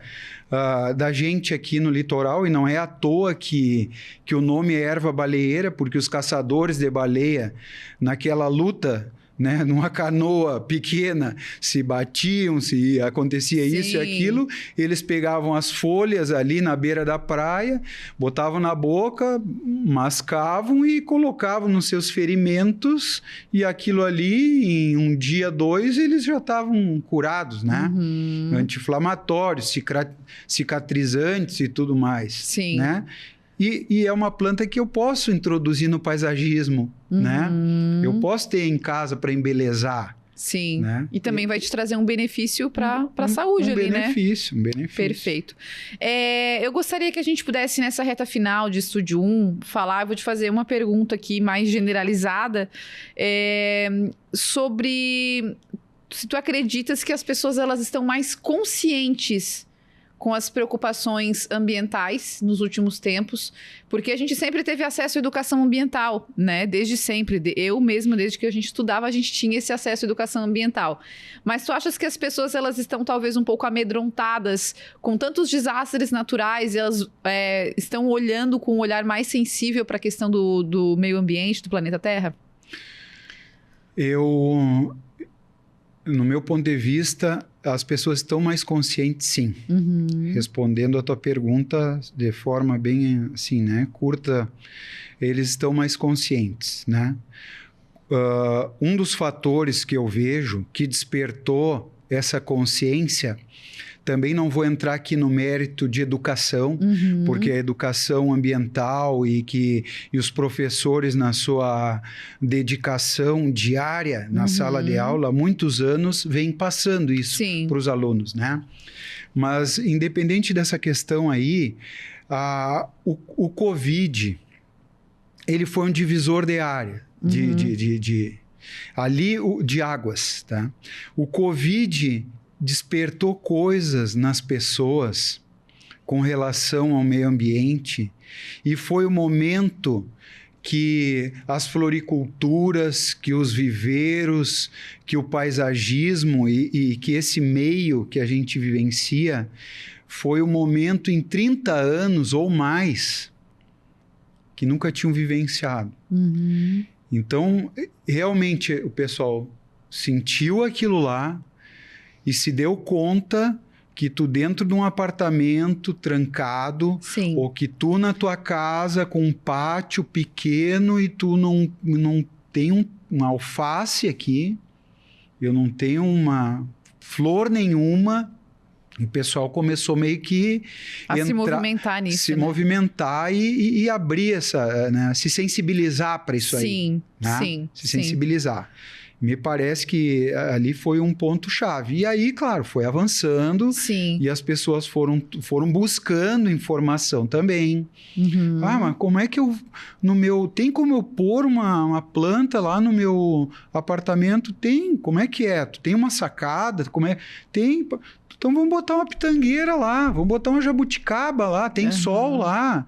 da gente aqui no litoral, e não é à toa que o nome é erva baleeira, porque os caçadores de baleia, naquela luta, né, numa canoa pequena, se batiam, se acontecia isso e aquilo, eles pegavam as folhas ali na beira da praia, botavam na boca, mascavam e colocavam nos seus ferimentos, e aquilo ali, em um dia, 2, eles já estavam curados, né? Anti-inflamatórios, cicatrizantes e tudo mais. Sim. Né? E é uma planta que eu posso introduzir no paisagismo, né? Eu posso ter em casa para embelezar. Sim. Né? E também vai te trazer um benefício para a saúde ali, né? Um benefício. Perfeito. Eu gostaria que a gente pudesse, nessa reta final de Estúdio 1, falar, eu vou te fazer uma pergunta aqui mais generalizada, sobre se tu acreditas que as pessoas elas estão mais conscientes com as preocupações ambientais nos últimos tempos, porque a gente sempre teve acesso à educação ambiental, né? Desde sempre. Eu mesma, desde que a gente estudava, a gente tinha esse acesso à educação ambiental. Mas tu achas que as pessoas elas estão talvez um pouco amedrontadas com tantos desastres naturais e elas estão olhando com um olhar mais sensível para a questão do meio ambiente, do planeta Terra? No meu ponto de vista, as pessoas estão mais conscientes, sim. Respondendo a tua pergunta de forma bem assim, né, curta, eles estão mais conscientes, né? Um dos fatores que eu vejo que despertou essa consciência, também não vou entrar aqui no mérito de educação, porque a educação ambiental e os professores, na sua dedicação diária na sala de aula, há muitos anos, vêm passando isso para os alunos, né? Mas, independente dessa questão aí, o Covid, ele foi um divisor de área, de águas, tá? O Covid despertou coisas nas pessoas com relação ao meio ambiente, e foi o momento que as floriculturas, que os viveiros, que o paisagismo e que esse meio que a gente vivencia, foi o momento em 30 anos ou mais que nunca tinham vivenciado. Então, realmente, o pessoal sentiu aquilo lá e se deu conta que tu dentro de um apartamento trancado, ou que tu na tua casa com um pátio pequeno e tu não tem uma alface aqui, eu não tenho uma flor nenhuma, o pessoal começou meio que se movimentar nisso, se movimentar e abrir essa, né, se sensibilizar para isso aí. Sim. Se sensibilizar. Me parece que ali foi um ponto-chave. E aí, claro, foi avançando. Sim. E as pessoas foram buscando informação também. Uhum. Mas como é que tem como eu pôr uma planta lá no meu apartamento? Tem. Como é que é? Tu tem uma sacada? Tem. Então vamos botar uma pitangueira lá, vamos botar uma jabuticaba lá, tem sol lá.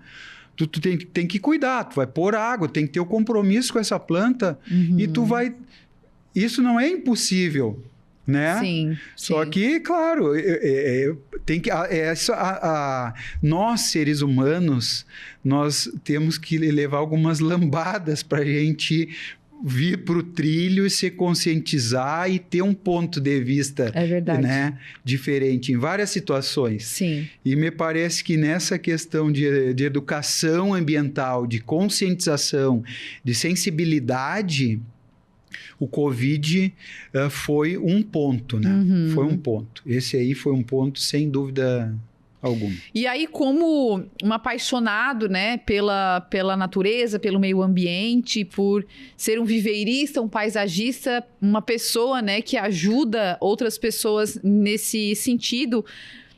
Tu tem que cuidar, tu vai pôr água, tem que ter o compromisso com essa planta e tu vai... Isso não é impossível, né? Sim. Só que, claro, nós, seres humanos, nós temos que levar algumas lambadas para a gente vir para o trilho e se conscientizar e ter um ponto de vista, né, diferente em várias situações. Sim. E me parece que nessa questão de educação ambiental, de conscientização, de sensibilidade, o Covid foi um ponto, né? Uhum. Foi um ponto. Esse aí foi um ponto, sem dúvida alguma. E aí, como um apaixonado, né, pela natureza, pelo meio ambiente, por ser um viveirista, um paisagista, uma pessoa, né, que ajuda outras pessoas nesse sentido,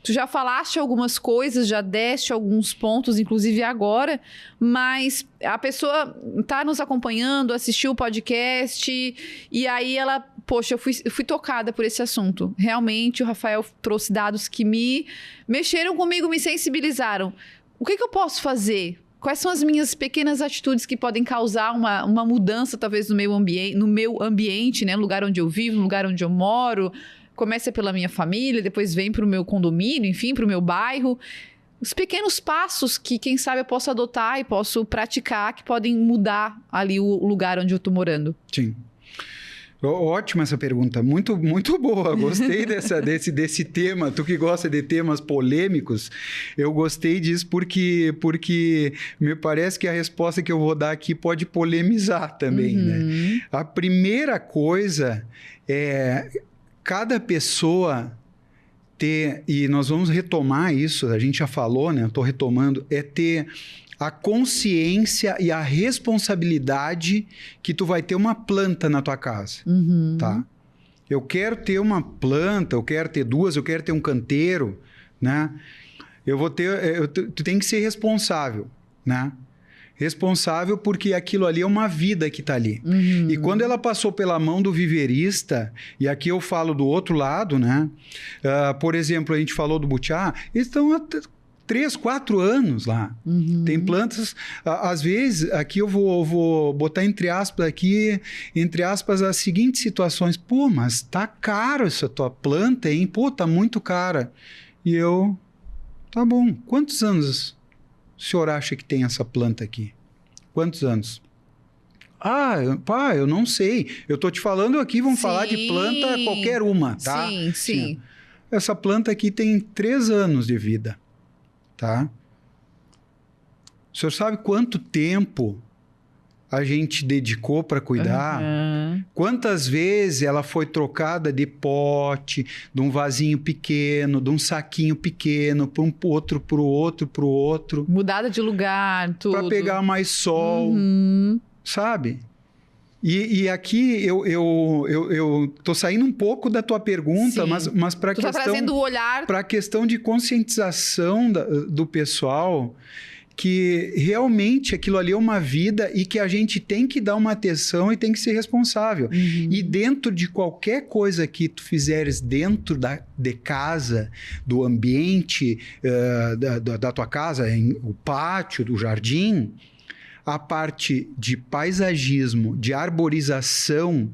tu já falaste algumas coisas, já deste alguns pontos, inclusive agora, mas a pessoa está nos acompanhando, assistiu o podcast, e aí ela, poxa, eu fui tocada por esse assunto. Realmente, o Rafael trouxe dados que me mexeram comigo, me sensibilizaram. O que eu posso fazer? Quais são as minhas pequenas atitudes que podem causar uma mudança, talvez, no meu ambiente, né? No lugar onde eu vivo, no lugar onde eu moro. Começa pela minha família, depois vem para o meu condomínio, enfim, para o meu bairro. Os pequenos passos que, quem sabe, eu posso adotar e posso praticar, que podem mudar ali o lugar onde eu estou morando. Sim. Ótima essa pergunta, muito, muito boa. Gostei desse tema. Tu que gosta de temas polêmicos, eu gostei disso porque me parece que a resposta que eu vou dar aqui pode polemizar também, né? A primeira coisa é cada pessoa ter, e nós vamos retomar isso, a gente já falou, né? Eu estou retomando, é ter a consciência e a responsabilidade que tu vai ter uma planta na tua casa, tá? Eu quero ter uma planta, eu quero ter duas, eu quero ter um canteiro, né? Tu tem que ser responsável, né? Responsável porque aquilo ali é uma vida que está ali. E quando ela passou pela mão do viveirista, e aqui eu falo do outro lado, né? Por exemplo, a gente falou do butiá, eles estão há 3, 4 anos lá. Tem plantas, às vezes, aqui eu vou botar entre aspas, as seguintes situações. Pô, mas tá caro essa tua planta, hein? Pô, tá muito cara. E eu, tá bom, quantos anos o senhor acha que tem essa planta aqui? Quantos anos? Eu não sei. Eu tô te falando aqui, vamos falar de planta qualquer uma, tá? Sim. Essa planta aqui tem 3 anos de vida, tá? O senhor sabe quanto tempo a gente dedicou para cuidar? Quantas vezes ela foi trocada de pote, de um vasinho pequeno, de um saquinho pequeno, para um outro. Mudada de lugar, tudo. Para pegar mais sol, sabe? E aqui eu tô saindo um pouco da tua pergunta, mas para a questão... Tu tá trazendo o olhar... Para a questão de conscientização do pessoal... que realmente aquilo ali é uma vida e que a gente tem que dar uma atenção e tem que ser responsável. E dentro de qualquer coisa que tu fizeres dentro de casa, do ambiente da tua casa, o pátio, do jardim, a parte de paisagismo, de arborização,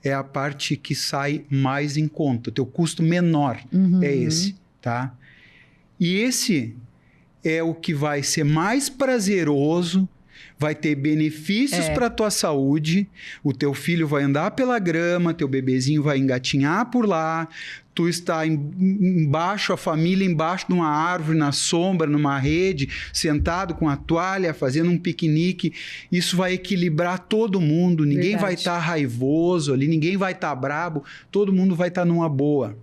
é a parte que sai mais em conta. O teu custo menor é esse, tá? E esse... é o que vai ser mais prazeroso, vai ter benefícios para a tua saúde, o teu filho vai andar pela grama, teu bebezinho vai engatinhar por lá, tu está embaixo, a família embaixo de uma árvore, na sombra, numa rede, sentado com a toalha, fazendo um piquenique. Isso vai equilibrar todo mundo, ninguém vai estar raivoso ali, ninguém vai estar brabo, todo mundo vai estar numa boa.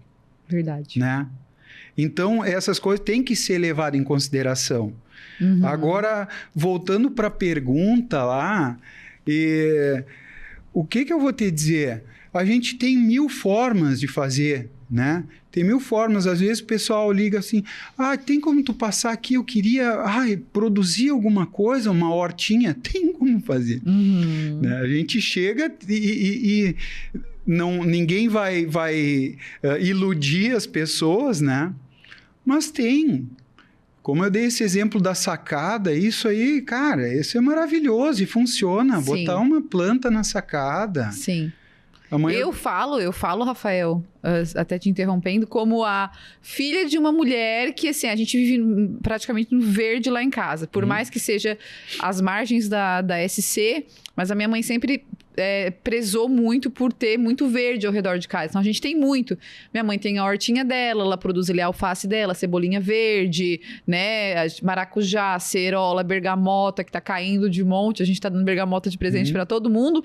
Verdade. Né? Então, essas coisas têm que ser levadas em consideração. Agora, voltando para a pergunta lá, o que eu vou te dizer? A gente tem 1000 formas de fazer, né? Tem 1000 formas. Às vezes o pessoal liga assim, tem como tu passar aqui? Eu queria produzir alguma coisa, uma hortinha. Tem como fazer. Né? A gente chega e ninguém vai iludir as pessoas, né? Mas tem. Como eu dei esse exemplo da sacada, isso aí, cara, isso é maravilhoso e funciona. Sim. Botar uma planta na sacada. Sim. Eu falo, Rafael, até te interrompendo, como a filha de uma mulher que, assim, a gente vive praticamente no verde lá em casa. Por mais que seja às margens da SC, mas a minha mãe sempre prezou muito por ter muito verde ao redor de casa. Então, a gente tem muito. Minha mãe tem a hortinha dela, ela produz ali a alface dela, cebolinha verde, né? Maracujá, cerola, bergamota, que tá caindo de monte. A gente tá dando bergamota de presente para todo mundo.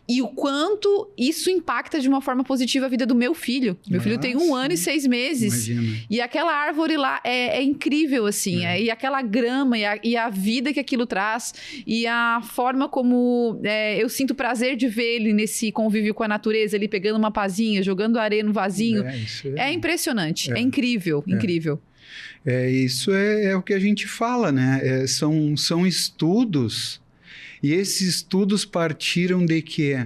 E o quanto isso impacta de uma forma positiva a vida do meu filho. Meu filho tem 1 ano e 6 meses. Imagina. E aquela árvore lá é incrível, assim. E aquela grama e a vida que aquilo traz. E a forma como eu sinto prazer de ver ele nesse convívio com a natureza, ele pegando uma pazinha, jogando areia no vasinho. É impressionante, é incrível, incrível. Isso é o que a gente fala, né? São estudos, e esses estudos partiram de quê?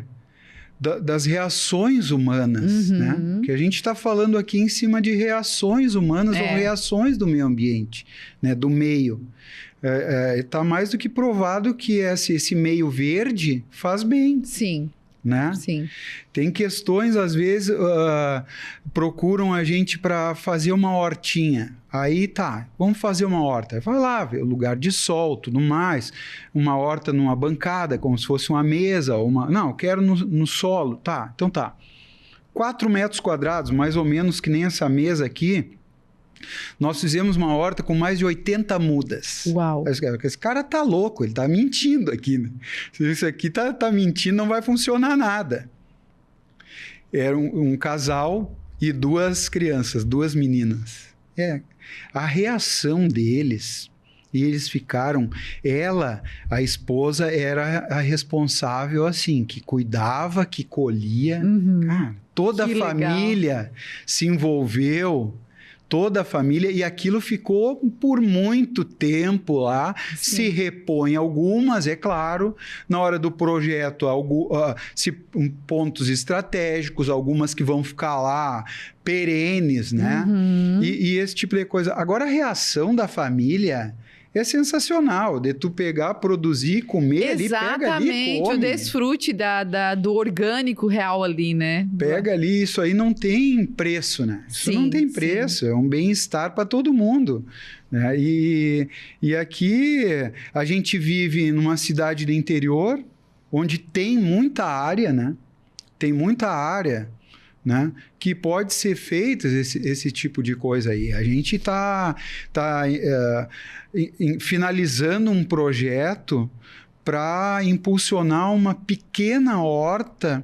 Das reações humanas, né? Que a gente está falando aqui em cima de reações humanas ou reações do meio ambiente, né? Do meio. Está mais do que provado que esse meio verde faz bem. Sim. Né? Sim. Tem questões, às vezes, procuram a gente para fazer uma hortinha. Aí vamos fazer uma horta. Vai lá, ver o lugar de sol, tudo mais. Uma horta numa bancada, como se fosse uma mesa. Não, eu quero no solo. Então 4 metros quadrados, mais ou menos que nem essa mesa aqui. Nós fizemos uma horta com mais de 80 mudas. Uau! Esse cara tá louco, ele tá mentindo aqui. Né? Se isso aqui tá mentindo, não vai funcionar nada. Era um casal e 2 crianças, 2 meninas. A reação deles, e eles ficaram... a esposa, era a responsável, assim, que cuidava, que colhia. Cara, toda a família se envolveu... Toda a família, e aquilo ficou por muito tempo lá. Sim. Se repõe algumas, é claro, na hora do projeto, pontos estratégicos, algumas que vão ficar lá perenes, né? E esse tipo de coisa. Agora, a reação da família... é sensacional, de tu pegar, produzir, comer ali, pega ali e come. O desfrute do orgânico real ali, né? Pega ali, isso aí não tem preço, né? Isso não tem preço, é um bem-estar para todo mundo. Né? E aqui a gente vive numa cidade do interior, onde tem muita área, né? Tem muita área, né? Que pode ser feito esse tipo de coisa aí. A gente está finalizando um projeto para impulsionar uma pequena horta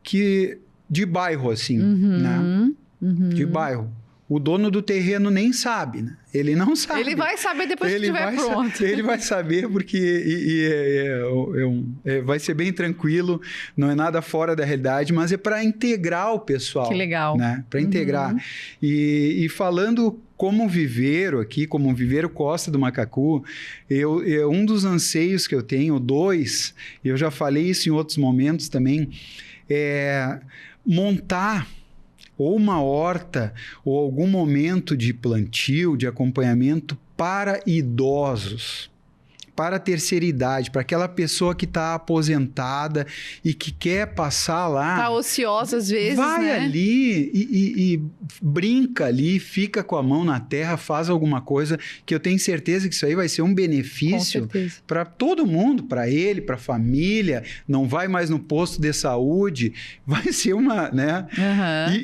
de bairro, assim, né? De bairro. O dono do terreno nem sabe, né? Ele não sabe. Ele vai saber depois que estiver pronto. Ele vai saber porque vai ser bem tranquilo, não é nada fora da realidade, mas é para integrar o pessoal. Que legal. Né? Para integrar. E falando como viveiro aqui, como viveiro Costa do Macacu, um dos anseios que eu tenho, 2, eu já falei isso em outros momentos também, é montar ou uma horta, ou algum momento de plantio, de acompanhamento para idosos, para a terceira idade, para aquela pessoa que está aposentada e que quer passar lá. Está ociosa às vezes, vai ali e brinca ali, fica com a mão na terra, faz alguma coisa, que eu tenho certeza que isso aí vai ser um benefício para todo mundo, para ele, para a família, não vai mais no posto de saúde, vai ser uma, né?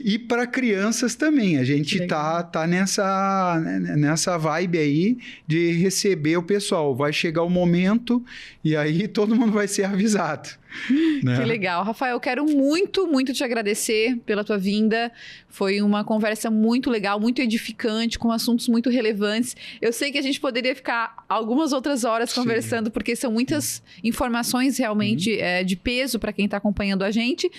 E para crianças também, a gente tá nessa vibe aí de receber o pessoal, vai chegar o momento e aí todo mundo vai ser avisado. Né? Que legal. Rafael, eu quero muito, muito te agradecer pela tua vinda. Foi uma conversa muito legal, muito edificante, com assuntos muito relevantes. Eu sei que a gente poderia ficar algumas outras horas conversando, porque são muitas informações realmente de peso para quem está acompanhando a gente.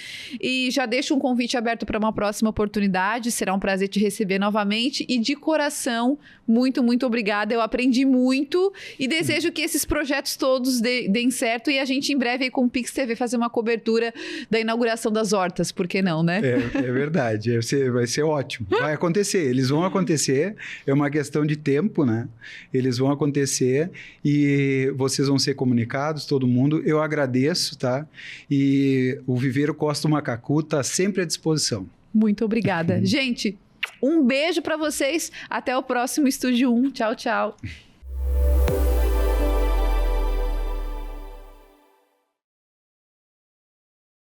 E já deixo um convite aberto para uma próxima oportunidade. Será um prazer te receber novamente. E de coração, muito, muito obrigada. Eu aprendi muito e desejo que esses projetos todos deem certo e a gente em breve aí com o Pix TV fazer uma cobertura da inauguração das hortas, por que não, né? É verdade, vai ser ótimo. Vai acontecer, eles vão acontecer, é uma questão de tempo, né? Eles vão acontecer e vocês vão ser comunicados, todo mundo. Eu agradeço, tá? E o Viveiro Costa Macacu está sempre à disposição. Muito obrigada. Gente, um beijo para vocês. Até o próximo Estúdio 1. Tchau, tchau.